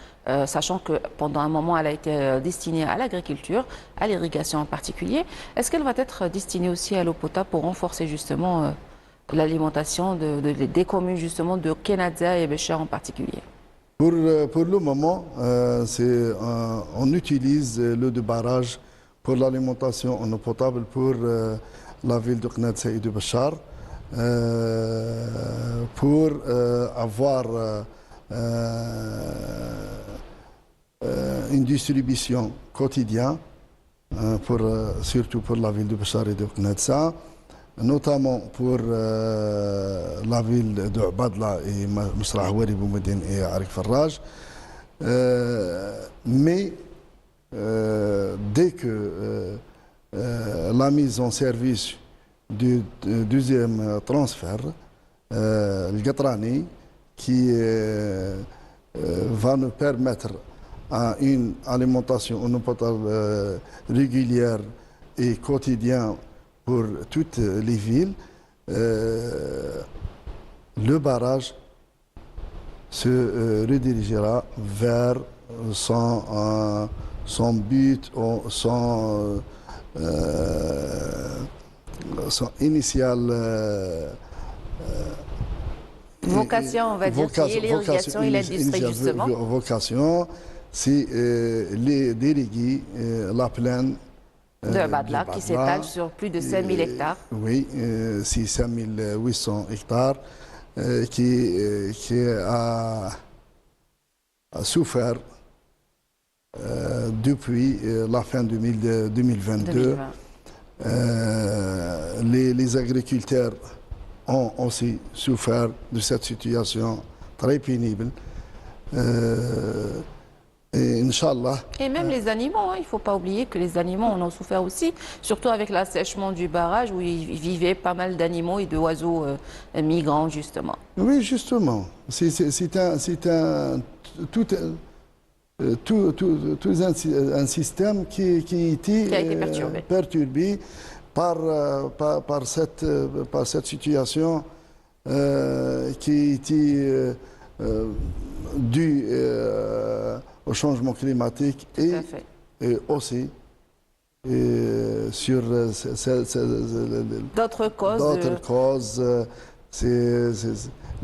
sachant que pendant un moment elle a été destinée à l'agriculture, à l'irrigation en particulier, est-ce qu'elle va être destinée aussi à l'eau potable pour renforcer justement l'alimentation des communes justement de Kenadja et Béchar en particulier? Pour le moment, on utilise l'eau de barrage pour l'alimentation en eau potable pour la ville de Kenadja et de Béchar. Pour avoir une distribution quotidienne, surtout pour la ville de Béchar et de Kenadja, notamment pour la ville de Ubadla et Msrah Houari Boumedine et Arik Farraj. Mais dès que la mise en service du deuxième transfert, le Gatrani, qui va nous permettre à une alimentation en eau potable régulière et quotidienne pour toutes les villes, le barrage se redirigera vers son but, son son initiale vocation, on va dire, qui est l'irrigation et l'industrie, justement. Vocation, c'est les délégués, la plaine de Badla, qui s'étale sur plus de 5000 hectares. Oui, c'est 5800 hectares qui a souffert depuis la fin 2022. Les agriculteurs ont aussi souffert de cette situation très pénible. Et Inch'Allah. Et même les animaux, hein, il ne faut pas oublier que les animaux en ont souffert aussi, surtout avec l'assèchement du barrage où il vivait pas mal d'animaux et d'oiseaux migrants, justement. Oui, justement. C'est un système qui a été perturbé par cette situation qui était due au changement climatique et aussi sur d'autres causes.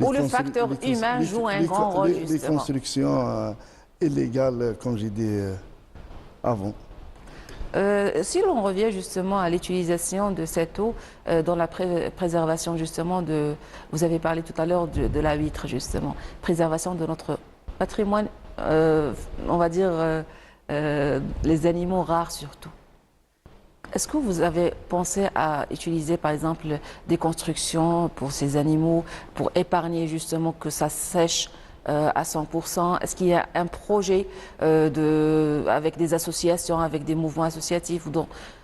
Où le facteur humain joue un grand rôle, justement. Les constructions illégales, comme j'ai dit avant. Si l'on revient justement à l'utilisation de cette eau dans la préservation justement de... Vous avez parlé tout à l'heure de la huître, justement. Préservation de notre patrimoine, on va dire les animaux rares surtout. Est-ce que vous avez pensé à utiliser par exemple des constructions pour ces animaux, pour épargner justement que ça sèche à 100%? Est-ce qu'il y a un projet avec des associations, avec des mouvements associatifs,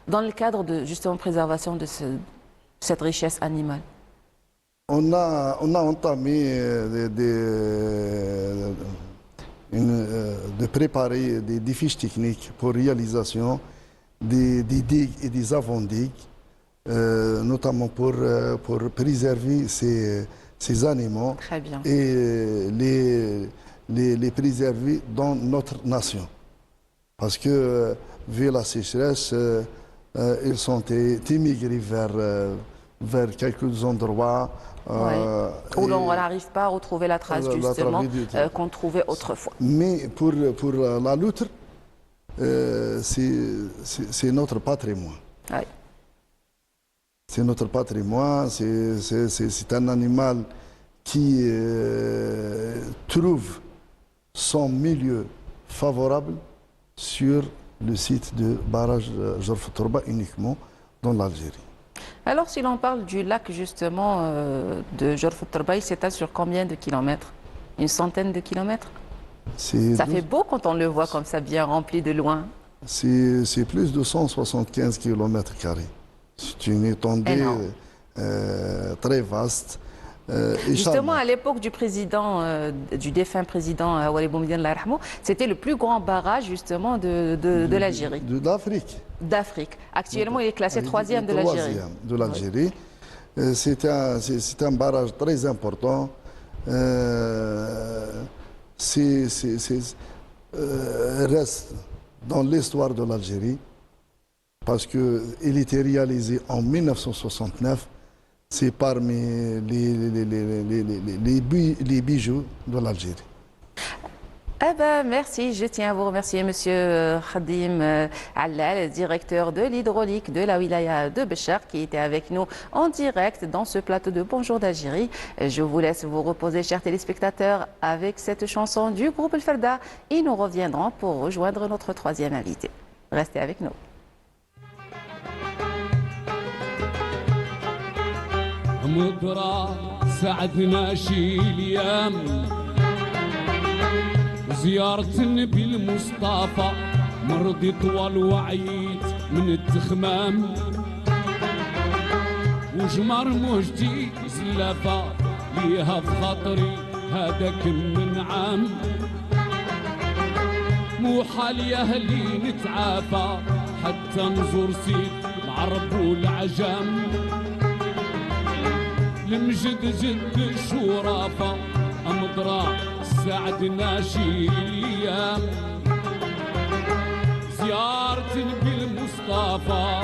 dans le cadre de justement préservation de cette richesse animale? On a entamé de préparer des fiches techniques pour réalisation des digues et des avant-digues, notamment pour préserver ces animaux. Très bien. Et les préserver dans notre nation. Parce que, vu la sécheresse, ils sont émigrés vers quelques endroits où l'on n'arrive pas à retrouver la trace, justement, qu'on trouvait autrefois. Mais pour la loutre, c'est notre patrimoine. Oui. C'est notre patrimoine, c'est un animal qui trouve son milieu favorable sur le site de barrage Jorf Tourba uniquement dans l'Algérie. Alors si l'on parle du lac justement de Jorf Tourba, il s'étale sur combien de kilomètres? Une centaine de kilomètres? Ça fait beau quand on le voit comme ça, bien rempli de loin. C'est plus de 175 km². C'est une étendue très vaste. Justement, à l'époque du du défunt président Walid Boumediene, c'était le plus grand barrage justement de l'Algérie. D'Afrique. Actuellement, il est classé 3e de l'Algérie. De l'Algérie. Oui. C'est un barrage très important. Reste dans l'histoire de l'Algérie parce qu'il était réalisé en 1969. C'est parmi les bijoux de l'Algérie. Eh ben, merci. Je tiens à vous remercier, Monsieur Khadim Allal, directeur de l'hydraulique de la wilaya de Béchar, qui était avec nous en direct dans ce plateau de Bonjour d'Algérie. Je vous laisse vous reposer, chers téléspectateurs, avec cette chanson du groupe El Ferda et nous reviendrons pour rejoindre notre troisième invité. Restez avec nous. مطرة سعدنا شي اليام زيارة النبي المصطفى مرضي طوال وعيت من التخمام وجمر مهجتي زلافة ليها في خاطري هذاك من عام مو حال يا اهلي نتعافى حتى نزور سيد العرب والعجام المجد جد الشرافة أمضرع سعدنا شي أيام زيارة النبي المصطفى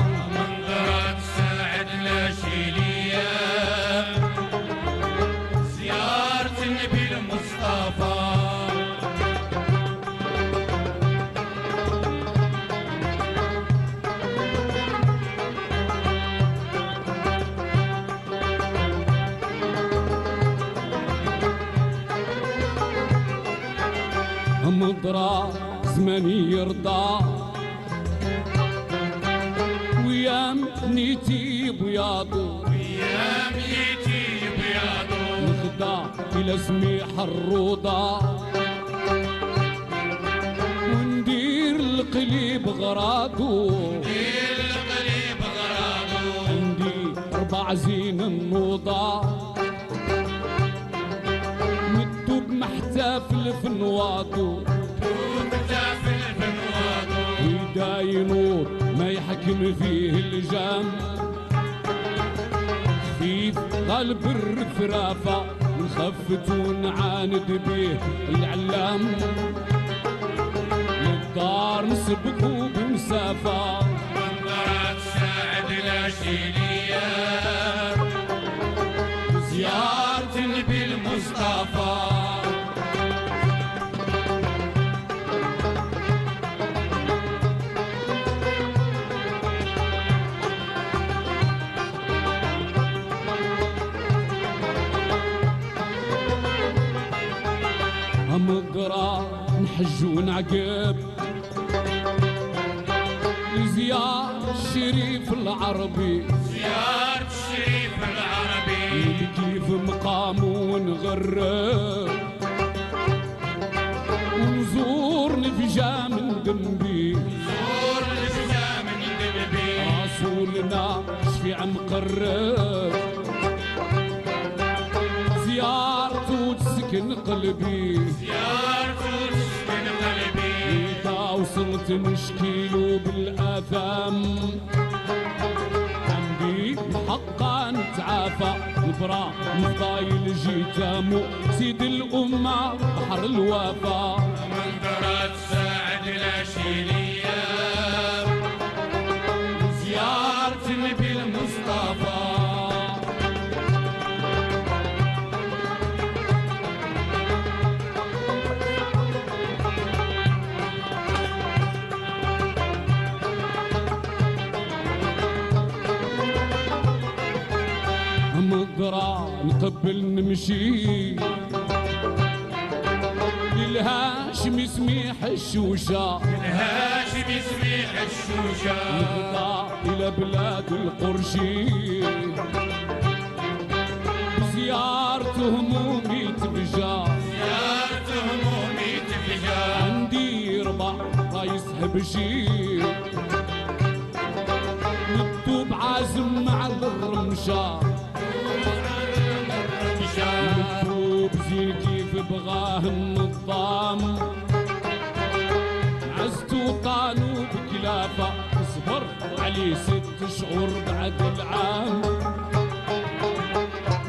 درا زماني يرضى ويام نيتي بياضو نخدع إلى سميح الروضة وندير القليب غرادو عندي 4 زين النوضة مكتوب محتفل في نواضو ويدا ينوض ما يحكم فيه اللجام خفيف قلب الرفرافة نخفت ونعاند بيه العلام للدار نسبقو بمسافة منظرات ساعد العشيرية زيارة النبي المصطفى مقرا نحج ونعقب لزيار الشريف العربي كيف مقامه ونغرب ونزور نفجا من دنبي رسولنا شفيع مقرب زيارته تسكن قلبي إذا وصلت نشكيله بالآثام عندي حقا نتعافى نبرا نفضايل جيتامو سيد الأمة بحر الوفا منظرات ساعد العشيرية زيارة النبي المصطفى مقرا نقبل نمشي للهاشم سميح الشوشة نفضى إلى بلاد القرشي زيارته همومي تفجا عندي 4 رايس هبشي مكتوب عازم مع الرمشة مكتوب زين كيف بغاه النظام عزتو طالوا بكلافة صبر عليه 6 شهور بعد العام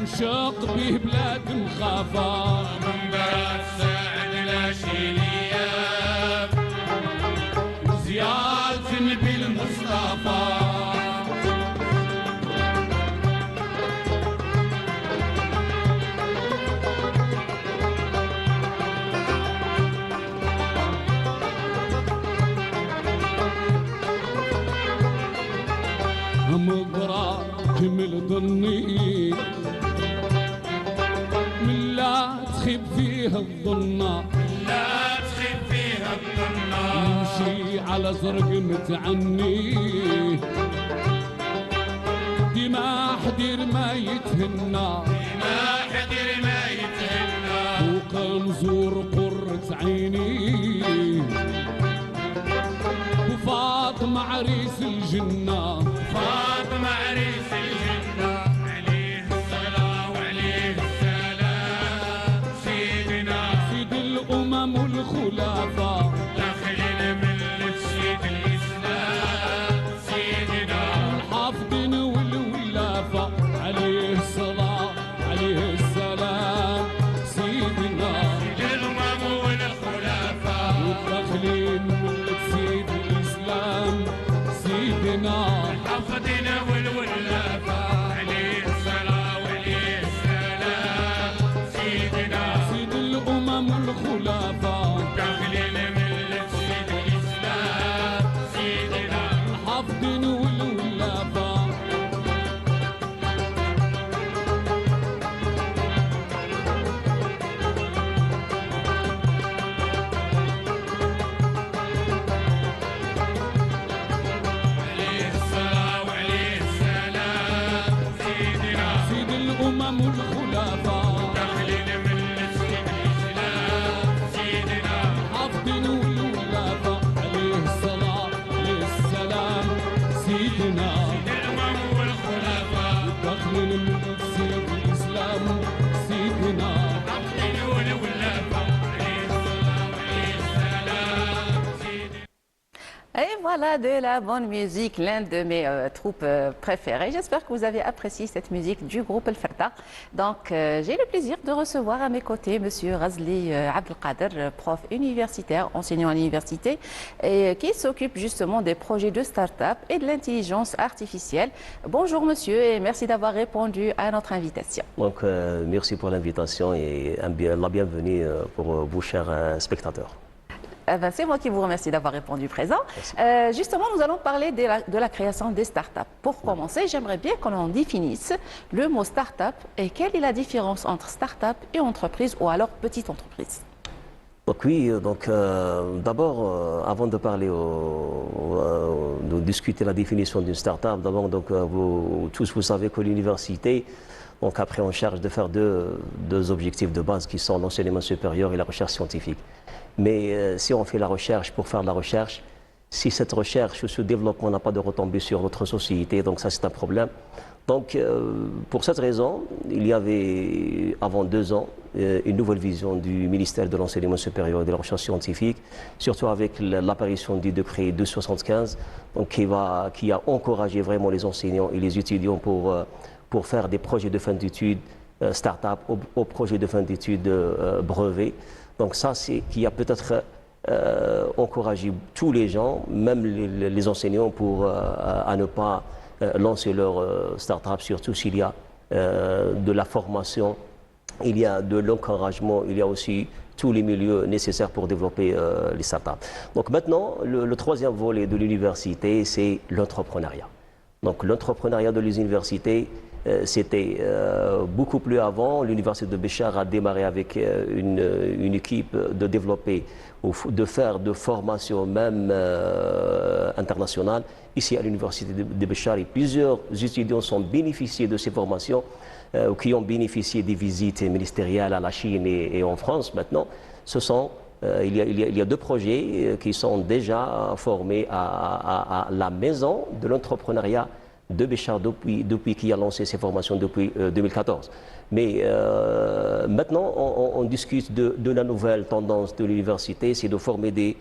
نشاق بيه بلاد مخافة منظرات ساعد العشيرية زيارة النبي المصطفى مقرا كمل ظني من لا تخيب فيها الظنة نمشي على زرق متعني دماء حدير ما يتهنى وكنزور قرة عيني وفاطمة عريس الجنة عليه الصلاة وعليه السلام سيدنا سيد الأمم والخلفاء داخلين ملة سيد الإسلام سيدنا الحافظين والولافة عليه الصلاة عليه السلام سيدنا سيد الأمم والخلفاء وداخلين ملة سيد الإسلام سيدنا الحافظين والولافة عليه الصلاة وعليه السلام سيدنا سيد الأمم والخلفاء داخلين ملة سيد الإسلام سيدنا الحافظين والولافة voilà de la bonne musique, l'un de mes troupes préférées. J'espère que vous avez apprécié cette musique du groupe El Ferda. Donc, j'ai le plaisir de recevoir à mes côtés Monsieur Razli Abdelkader, prof universitaire, enseignant à l'université, et qui s'occupe justement des projets de start-up et de l'intelligence artificielle. Bonjour monsieur et merci d'avoir répondu à notre invitation. Donc, merci pour l'invitation et la bienvenue pour vous, chers spectateurs. C'est moi qui vous remercie d'avoir répondu présent. Justement, nous allons parler de la création des startups. Pour commencer, j'aimerais bien qu'on définisse le mot startup et quelle est la différence entre startup et entreprise ou alors petite entreprise. Donc oui, d'abord, avant de parler, de discuter la définition d'une startup, d'abord, vous savez que l'université, donc après on cherche de faire deux objectifs de base qui sont l'enseignement supérieur et la recherche scientifique. Mais si on fait la recherche pour faire de la recherche, si cette recherche ou ce développement n'a pas de retombées sur notre société, donc ça c'est un problème. Donc pour cette raison, il y avait avant 2 ans une nouvelle vision du ministère de l'enseignement supérieur et de la recherche scientifique, surtout avec l'apparition du décret 275, donc qui a encouragé vraiment les enseignants et les étudiants pour faire des projets de fin d'études start-up aux projets de fin d'études brevets. Donc ça, c'est qui a peut-être encouragé tous les gens, même les enseignants, à ne pas lancer leur start-up, surtout s'il y a de la formation, il y a de l'encouragement, il y a aussi tous les milieux nécessaires pour développer les start-up. Donc maintenant, le troisième volet de l'université, c'est l'entrepreneuriat. Donc l'entrepreneuriat de les universités, c'était beaucoup plus avant. L'université de Béchar a démarré avec une équipe de développer, de faire de formation même internationale. Ici à l'université de Béchar, et plusieurs étudiants sont bénéficiés de ces formations, qui ont bénéficié des visites ministérielles à la Chine et en France maintenant. Il y a 2 projets qui sont déjà formés à la maison de l'entrepreneuriat de Béchar depuis qu'il a lancé ses formations depuis 2014. Mais maintenant, on discute de la nouvelle tendance de l'université, c'est de former des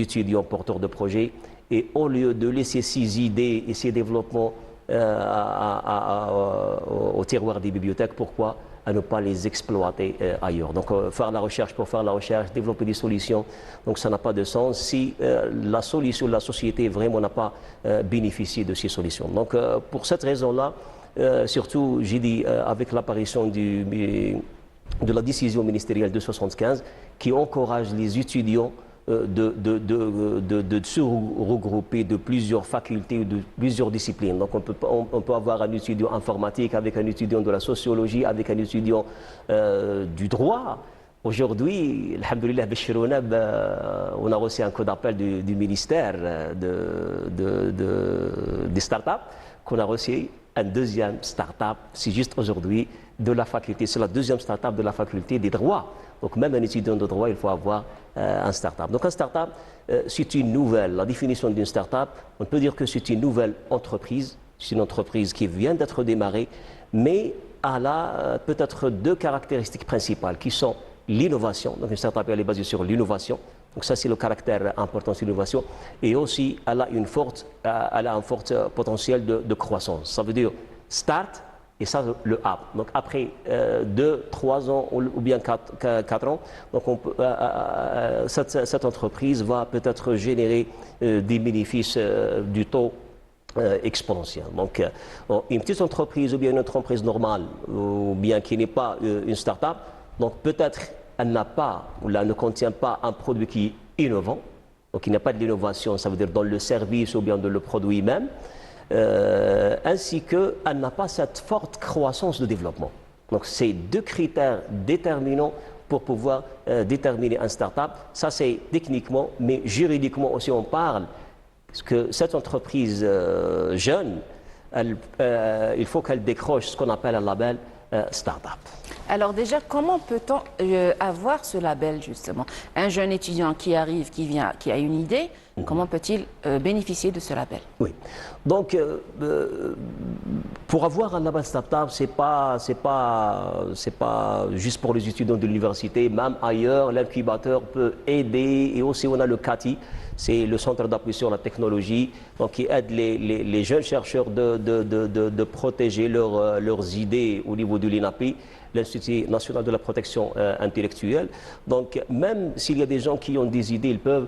étudiants porteurs de projets. Et au lieu de laisser ces idées et ces développements au tiroir des bibliothèques, pourquoi à ne pas les exploiter ailleurs. Donc faire la recherche pour faire la recherche, développer des solutions, donc ça n'a pas de sens si la société vraiment n'a pas bénéficié de ces solutions. Donc pour cette raison-là, surtout j'ai dit avec l'apparition de la décision ministérielle de 75 qui encourage les étudiants de se regrouper de plusieurs facultés, de plusieurs disciplines. Donc on peut avoir un étudiant informatique avec un étudiant de la sociologie, avec un étudiant du droit. Aujourd'hui, alhamdoulilah, on a reçu un coup d'appel du ministère des startups, qu'on a reçu un deuxième start-up, c'est juste aujourd'hui, de la faculté, c'est la deuxième start-up de la faculté des droits. Donc même un étudiant de droit, il faut avoir un start-up. Donc un start-up, c'est une nouvelle, la définition d'une start-up, on peut dire que c'est une nouvelle entreprise, c'est une entreprise qui vient d'être démarrée, mais elle a peut-être 2 caractéristiques principales qui sont l'innovation, donc une start-up elle est basée sur l'innovation, donc ça c'est le caractère important de l'innovation, et aussi elle a un fort potentiel de croissance, ça veut dire start, et ça, le app. Donc après 2, 3 ans ou bien 4 ans, donc cette entreprise va peut-être générer des bénéfices du taux exponentiel. Donc une petite entreprise ou bien une entreprise normale ou bien qui n'est pas une start-up, donc peut-être elle n'a pas ou elle ne contient pas un produit qui est innovant, donc il n'y a pas de l'innovation, ça veut dire dans le service ou bien dans le produit même. Ainsi qu'elle n'a pas cette forte croissance de développement. Donc c'est 2 critères déterminants pour pouvoir déterminer un start-up. Ça c'est techniquement, mais juridiquement aussi on parle que cette entreprise jeune, il faut qu'elle décroche ce qu'on appelle un label start-up. Alors déjà, comment peut-on avoir ce label justement? Un jeune étudiant qui arrive, qui a une idée, comment peut-il bénéficier de ce label? Oui, donc pour avoir un label start-up, c'est pas juste pour les étudiants de l'université, même ailleurs, l'incubateur peut aider, et aussi on a le CATI, C'est le centre d'appui sur la technologie, donc qui aide les jeunes chercheurs de protéger leurs idées au niveau de l'INAPI, l'Institut national de la protection intellectuelle. Donc même s'il y a des gens qui ont des idées, ils peuvent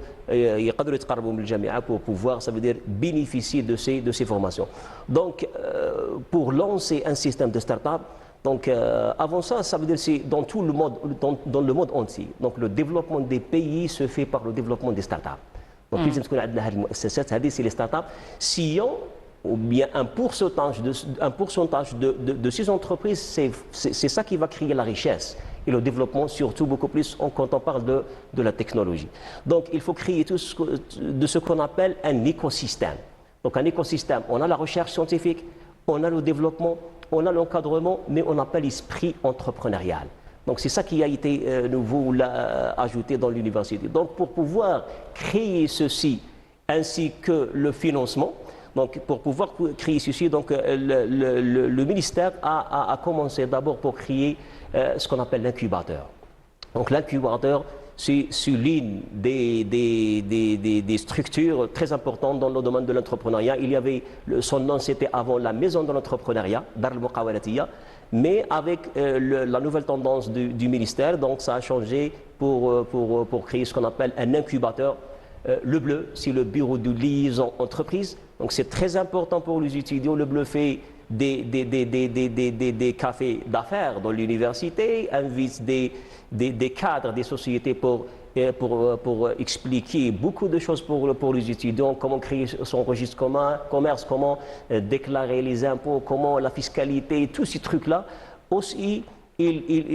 pour pouvoir, ça veut dire bénéficier de ces formations. Donc pour lancer un système de start-up, donc avant ça, ça veut dire c'est dans tout le monde, dans le monde entier. Donc le développement des pays se fait par le développement des start-up. Donc c'est les start-up. Si on ou bien un pourcentage de ces entreprises, c'est ça qui va créer la richesse et le développement, surtout beaucoup plus quand on parle de la technologie. Donc il faut créer tout de ce qu'on appelle un écosystème. Donc un écosystème, on a la recherche scientifique, on a le développement, on a l'encadrement, mais on n'a pas l'esprit entrepreneurial. Donc c'est ça qui a été nouveau ajouté dans l'université. Donc pour pouvoir créer ceci, ainsi que le financement, donc pour pouvoir créer ceci, donc, le ministère a commencé d'abord pour créer ce qu'on appelle l'incubateur. Donc l'incubateur, c'est l'une des structures très importantes dans le domaine de l'entrepreneuriat. Il y avait, son nom c'était avant la maison de l'entrepreneuriat, Dar al-Muqawalatiya, mais avec la nouvelle tendance du ministère, donc ça a changé pour créer ce qu'on appelle un incubateur. Le bleu, c'est le bureau de liaison entreprise. Donc c'est très important pour les étudiants. Le bleu fait des cafés d'affaires dans l'université, invite des cadres des sociétés pour expliquer beaucoup de choses pour les étudiants, comment créer son registre commerce, comment déclarer les impôts, comment la fiscalité, tous ces trucs-là. Aussi, il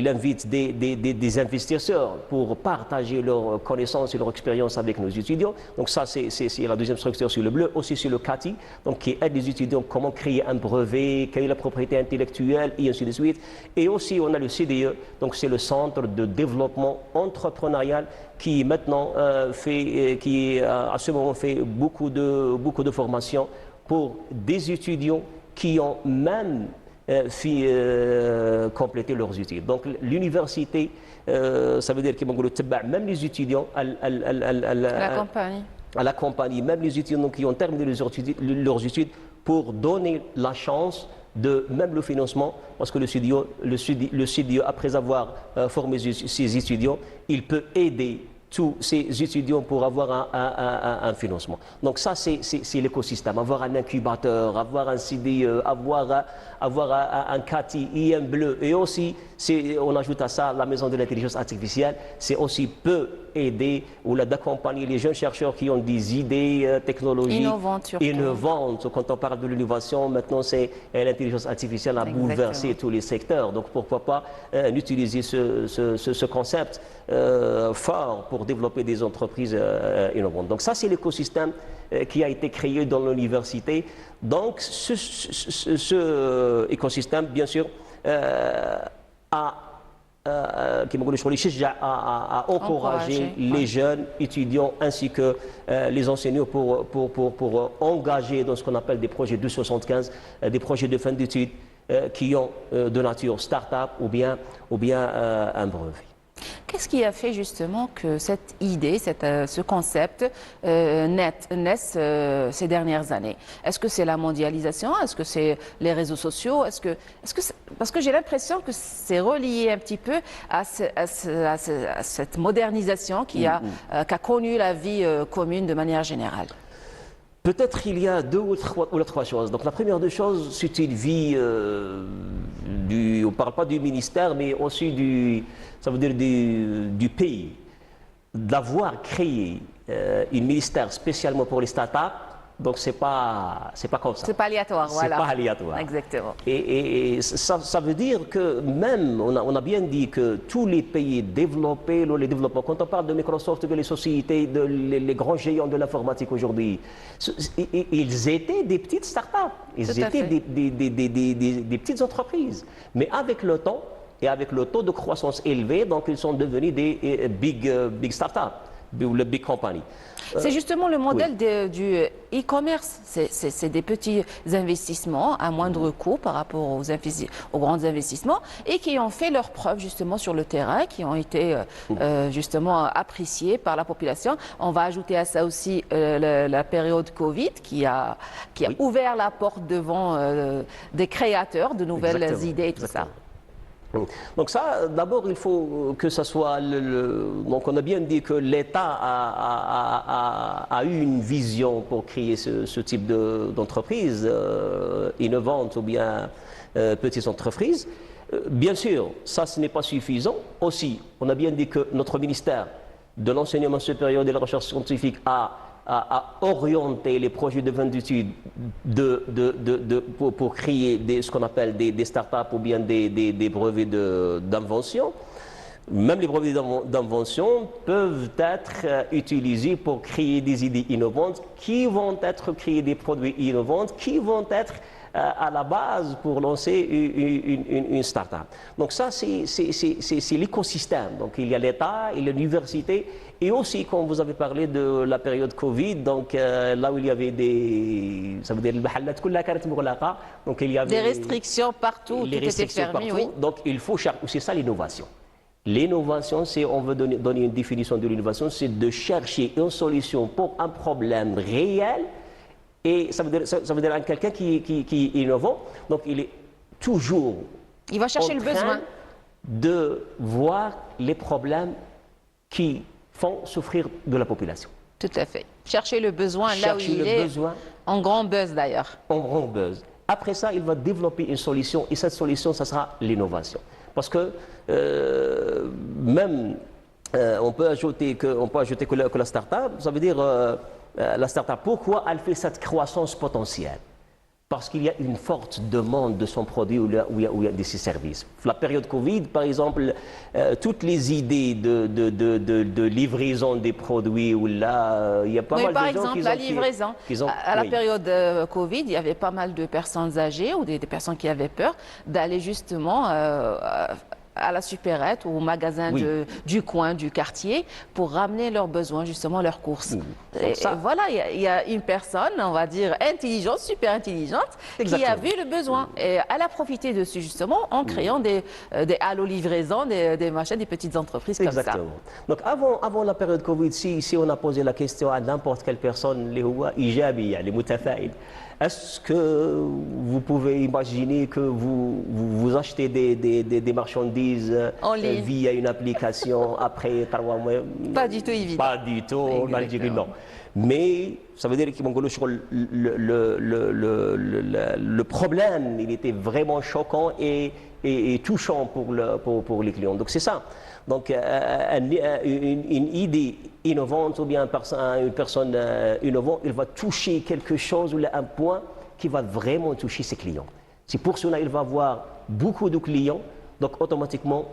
invite des investisseurs pour partager leurs connaissances et leur expérience avec nos étudiants. Donc ça, c'est la deuxième structure sur le bleu. Aussi sur le CATI, donc qui aide les étudiants comment créer un brevet, créer la propriété intellectuelle, et ainsi de suite. Et aussi, on a le CDE, donc c'est le Centre de développement entrepreneurial qui maintenant à ce moment fait beaucoup de formations pour des étudiants qui ont même compléter leurs études. Donc l'université, ça veut dire qu'ils vont même les étudiants à la compagnie, même les étudiants qui ont terminé leurs études pour donner la chance de même le financement, parce que le CDE, après avoir formé ses étudiants, il peut aider tous ces étudiants pour avoir un financement. Donc ça, c'est l'écosystème. Avoir un incubateur, avoir un CDE, avoir un CATI, IM bleu. Et aussi, on ajoute à ça la maison de l'intelligence artificielle. C'est aussi peut aider ou d'accompagner les jeunes chercheurs qui ont des idées technologiques innovantes. Quand on parle de l'innovation, maintenant, c'est l'intelligence artificielle a bouleversé tous les secteurs. Donc pourquoi pas utiliser ce concept fort pour développer des entreprises innovantes. Donc ça, c'est l'écosystème qui a été créé dans l'université. Donc ce écosystème, bien sûr, a encouragé les jeunes étudiants ainsi que les enseignants pour engager dans ce qu'on appelle des projets 275, des projets de fin d'études qui ont de nature start-up ou bien un brevet. Qu'est-ce qui a fait justement que cette idée, ce concept naisse ces dernières années? Est-ce que c'est la mondialisation? Est-ce que c'est les réseaux sociaux? Parce que j'ai l'impression que c'est relié un petit peu à cette modernisation qui a connu la vie commune de manière générale. Peut-être il y a deux ou trois choses. Donc la première des choses, c'est une vie on ne parle pas du ministère, mais aussi ça veut dire du pays. D'avoir créé un ministère spécialement pour les startups, donc c'est pas comme ça. C'est pas aléatoire, voilà. C'est pas aléatoire. Exactement. Et ça veut dire que même, on a bien dit que tous les pays développés, les développements, quand on parle de Microsoft, les sociétés, les grands géants de l'informatique aujourd'hui, ils étaient des petites startups, ils étaient des petites entreprises. Mais avec le temps et avec le taux de croissance élevé, donc ils sont devenus des big startups. le big company. C'est justement le modèle du e-commerce. C'est des petits investissements à moindre coût par rapport aux grands investissements et qui ont fait leurs preuves justement sur le terrain, qui ont été justement appréciés par la population. On va ajouter à ça aussi la période Covid qui a ouvert la porte devant des créateurs de nouvelles idées et tout ça. Donc ça, d'abord, il faut que ça soit... Donc on a bien dit que l'État a eu une vision pour créer ce type d'entreprise innovante ou bien petites entreprises. Bien sûr, ça, ce n'est pas suffisant. Aussi, on a bien dit que notre ministère de l'enseignement supérieur et de la recherche scientifique a orienté les projets de fin d'études pour créer ce qu'on appelle des startups ou bien des brevets d'invention. Même les brevets d'invention peuvent être utilisés pour créer des idées innovantes qui vont être créer des produits innovants qui vont être à la base pour lancer une start-up. Donc ça, c'est l'écosystème. Donc il y a l'État, il y a l'université et aussi, quand vous avez parlé de la période Covid, donc là où il y avait ça veut dire donc il y avait des restrictions partout, les restrictions fermé, partout. Oui. Donc il faut chercher, c'est ça l'innovation. L'innovation, c'est, on veut donner une définition de l'innovation, c'est de chercher une solution pour un problème réel. Et ça veut dire quelqu'un qui est innovant, donc il est toujours il va chercher le besoin de voir les problèmes qui font souffrir de la population. Tout à fait. Chercher le besoin là où il est, en grand buzz d'ailleurs. En grand buzz. Après ça, il va développer une solution et cette solution, ça sera l'innovation. Parce que même, on peut ajouter que la start-up, ça veut dire... la start-up, pourquoi elle fait cette croissance potentielle? Parce qu'il y a une forte demande de son produit ou de ses services. La période Covid, par exemple, toutes les idées de livraison des produits, il y a pas mal de gens qui ont... Par exemple, la livraison. À la période Covid, il y avait pas mal de personnes âgées ou des personnes qui avaient peur d'aller justement... à la supérette ou au magasin du coin, du quartier, pour ramener leurs besoins, justement leurs courses. Et voilà, il y a une personne, on va dire intelligente, super intelligente, qui a vu le besoin. Et elle a profité dessus, justement, en créant des allo-livraisons, des machins, des petites entreprises comme ça. Donc avant la période Covid, si on a posé la question à n'importe quelle personne, les mutafaïl, est-ce que vous pouvez imaginer que vous achetez des marchandises via une application après 3 mois? Pas du tout évident. Pas du tout, en Algérie, non. Mais ça veut dire que le problème, il était vraiment choquant et touchant pour les clients. Donc c'est ça. Donc une idée innovante ou bien une personne innovante, il va toucher quelque chose ou un point qui va vraiment toucher ses clients. C'est pour cela qu'il va avoir beaucoup de clients, donc automatiquement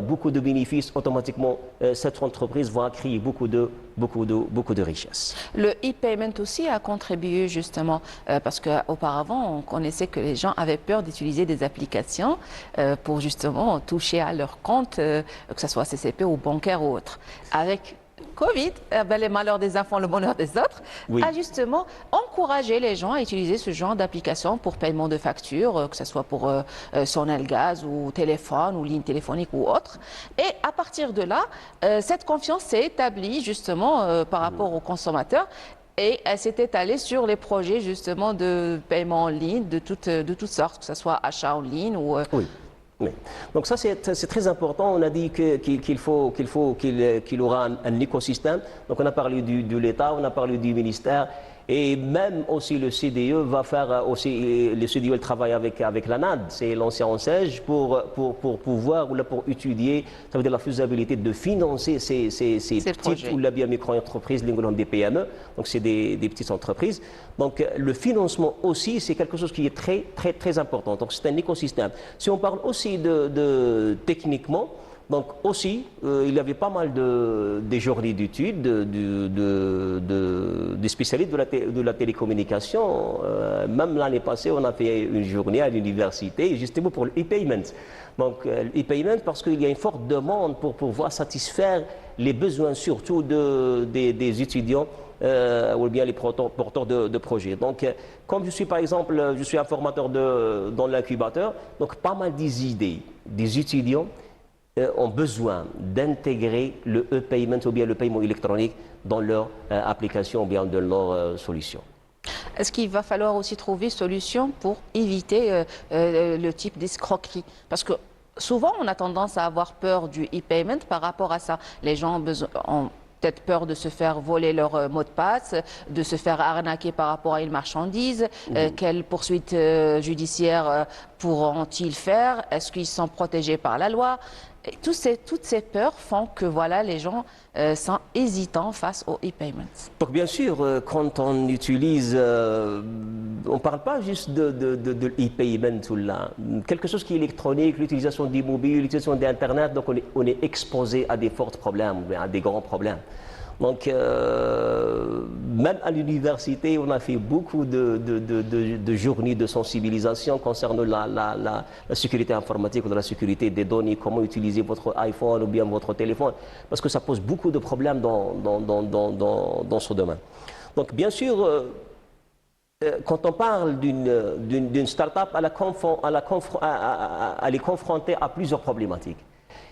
beaucoup de bénéfices, automatiquement cette entreprise va créer beaucoup de richesses. Le e-payment aussi a contribué justement parce qu'auparavant on connaissait que les gens avaient peur d'utiliser des applications pour justement toucher à leur compte, que ce soit CCP ou bancaire ou autre. Avec Covid, les malheurs des uns font le bonheur des autres, a justement encouragé les gens à utiliser ce genre d'application pour paiement de factures, que ce soit pour sonel gaz ou téléphone ou ligne téléphonique ou autre. Et à partir de là, cette confiance s'est établie justement par rapport aux consommateurs. Et elle s'est étalée sur les projets justement de paiement en ligne de toutes sortes, que ce soit achat en ligne ou... Oui. Donc ça c'est très important. On a dit qu'il aura un écosystème. Donc on a parlé de l'État, on a parlé du ministère et même aussi le CDE va faire aussi, le CDE travaille avec l'ANAD, c'est l'ancien ONSEJ, pour pouvoir ou là pour étudier, ça veut dire la faisabilité de financer ces petites ou la bien micro-entreprises, des PME. Donc c'est des petites entreprises. Donc le financement aussi c'est quelque chose qui est très important. Donc c'est un écosystème. Si on parle aussi de techniquement, donc aussi, il y avait pas mal des journées d'études des spécialistes de la télécommunication. Même l'année passée, on a fait une journée à l'université justement pour le e-payment. Donc le e-payment parce qu'il y a une forte demande pour pouvoir satisfaire les besoins surtout des étudiants ou bien les porteurs de projets. Donc, comme je suis par exemple, je suis un formateur dans l'incubateur, donc pas mal des idées des étudiants ont besoin d'intégrer le e-payment ou bien le paiement électronique dans leur application ou bien dans leur solution. Est-ce qu'il va falloir aussi trouver solution pour éviter le type d'escroquerie? Parce que souvent, on a tendance à avoir peur du e-payment par rapport à ça. Les gens ont peut-être peur de se faire voler leur mot de passe, de se faire arnaquer par rapport à une marchandise. Quelles poursuites judiciaires pourront-ils faire? Est-ce qu'ils sont protégés par la loi? Et toutes ces peurs font que voilà, les gens sont hésitants face au e-payment. Donc bien sûr, quand on utilise, on ne parle pas juste de e-payment ou là, quelque chose qui est électronique, l'utilisation des mobiles, l'utilisation d'Internet, donc on est exposé à des forts problèmes, à des grands problèmes. Donc, même à l'université, on a fait beaucoup de journées de sensibilisation concernant la sécurité informatique ou la sécurité des données, comment utiliser votre iPhone ou bien votre téléphone, parce que ça pose beaucoup de problèmes dans ce domaine. Donc, bien sûr, quand on parle d'une start-up, elle est confrontée à plusieurs problématiques.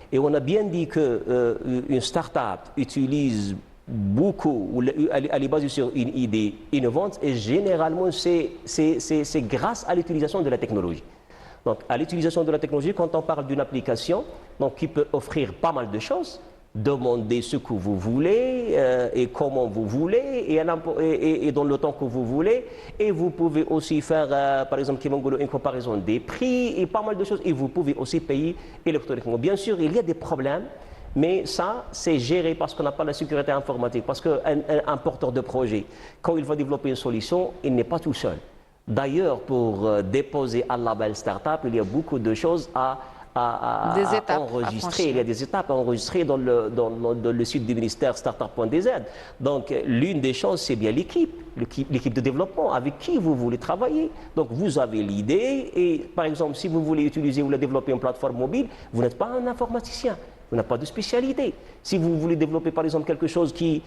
Et on a bien dit qu'une start-up utilise beaucoup, elle est basée sur une idée innovante et généralement c'est grâce à l'utilisation de la technologie. Donc à l'utilisation de la technologie, quand on parle d'une application donc, qui peut offrir pas mal de choses, demander ce que vous voulez et comment vous voulez et dans le temps que vous voulez, et vous pouvez aussi faire par exemple une comparaison des prix et pas mal de choses, et vous pouvez aussi payer électroniquement. Bien sûr, il y a des problèmes, mais ça, c'est géré parce qu'on n'a pas la sécurité informatique. Parce qu'un porteur de projet, quand il va développer une solution, il n'est pas tout seul. D'ailleurs, pour déposer un label startup, il y a beaucoup de choses à enregistrer. Il y a des étapes à enregistrer dans le site du ministère startup.dz. Donc, l'une des choses, c'est bien l'équipe de développement avec qui vous voulez travailler. Donc, vous avez l'idée et, par exemple, si vous voulez utiliser ou développer une plateforme mobile, vous n'êtes pas un informaticien. Vous n'avez pas de spécialité. Si vous voulez développer par exemple quelque chose qui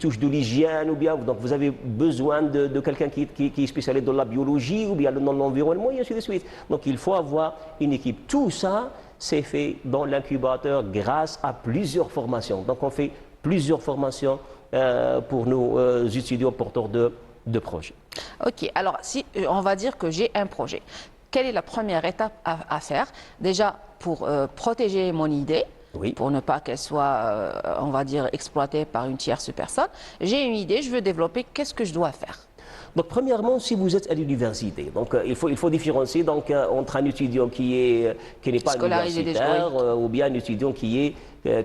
touche de l'hygiène ou bien donc vous avez besoin de quelqu'un qui est spécialisé dans la biologie ou bien dans l'environnement et ainsi de suite. Donc il faut avoir une équipe. Tout ça, c'est fait dans l'incubateur grâce à plusieurs formations. Donc on fait plusieurs formations pour nos étudiants porteurs de projets. Ok, alors si on va dire que j'ai un projet, quelle est la première étape à faire? Déjà pour protéger mon idée. Oui. Pour ne pas qu'elle soit, on va dire, exploitée par une tierce personne. J'ai une idée, je veux développer, qu'est-ce que je dois faire? Donc, premièrement, si vous êtes à l'université, donc il faut différencier donc, entre un étudiant qui n'est pas universitaire ou bien un étudiant qui est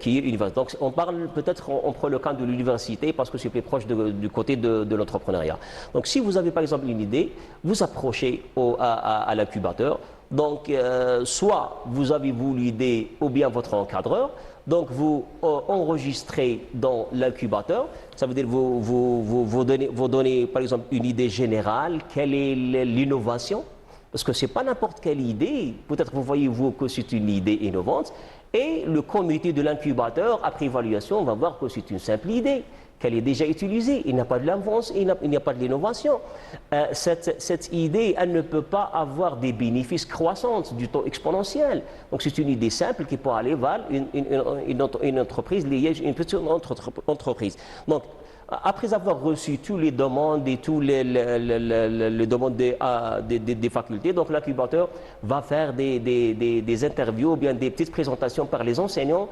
universitaire. Donc, on parle peut-être, on prend le cas de l'université parce que c'est plus proche du côté de l'entrepreneuriat. Donc, si vous avez par exemple une idée, vous approchez à l'incubateur. Donc, soit vous avez vous l'idée ou bien votre encadreur, donc vous enregistrez dans l'incubateur, ça veut dire vous donnez par exemple une idée générale, quelle est l'innovation, parce que ce n'est pas n'importe quelle idée, peut-être vous voyez vous que c'est une idée innovante, et le comité de l'incubateur, après évaluation, va voir que c'est une simple idée, qu'elle est déjà utilisée, il n'y a pas de l'invention, il n'y a pas de l'innovation. Cette idée, elle ne peut pas avoir des bénéfices croissants du taux exponentiel. Donc c'est une idée simple qui peut aller vers une entreprise liée, une petite entreprise. Donc après avoir reçu toutes les demandes et tous les demandes des facultés, donc l'incubateur va faire des interviews ou bien des petites présentations par les enseignants,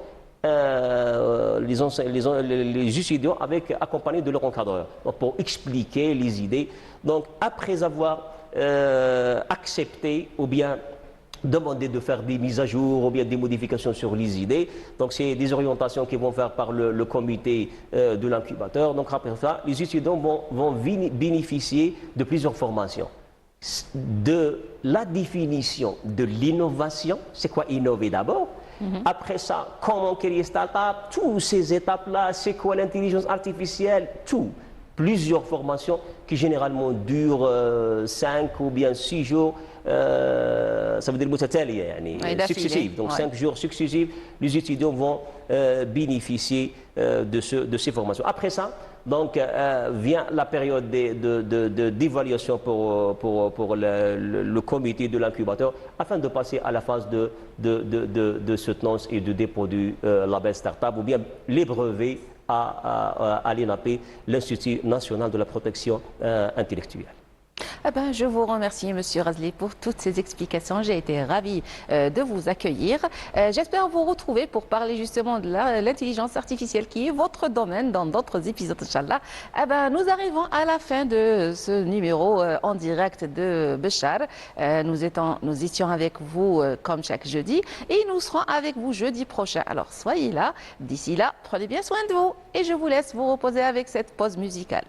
les étudiants accompagnés de leur encadreur pour expliquer les idées. Donc après avoir accepté ou bien demandé de faire des mises à jour ou bien des modifications sur les idées, donc c'est des orientations qui vont faire par le comité de l'incubateur. Donc après ça, les étudiants vont bénéficier de plusieurs formations. De la définition de l'innovation, c'est quoi innover d'abord? Après ça, comment créer start-up, toutes ces étapes-là, c'est quoi l'intelligence artificielle, tout. plusieurs formations qui généralement durent 5 ou bien 6 jours. Ça veut dire متتالية يعني successives. Donc 5 jours successifs, les étudiants vont bénéficier de ces formations. Après ça, donc vient la période d'évaluation pour le comité de l'incubateur afin de passer à la phase de soutenance et de dépôt du label Startup ou bien les brevets à l'INAP, l'Institut national de la protection intellectuelle. Eh ben, je vous remercie, Monsieur Razli, pour toutes ces explications. J'ai été ravie de vous accueillir. J'espère vous retrouver pour parler justement de l'intelligence artificielle qui est votre domaine dans d'autres épisodes, Inch'Allah. Eh ben, nous arrivons à la fin de ce numéro en direct de Béchar. Nous étions avec vous comme chaque jeudi et nous serons avec vous jeudi prochain. Alors, soyez là. D'ici là, prenez bien soin de vous et je vous laisse vous reposer avec cette pause musicale.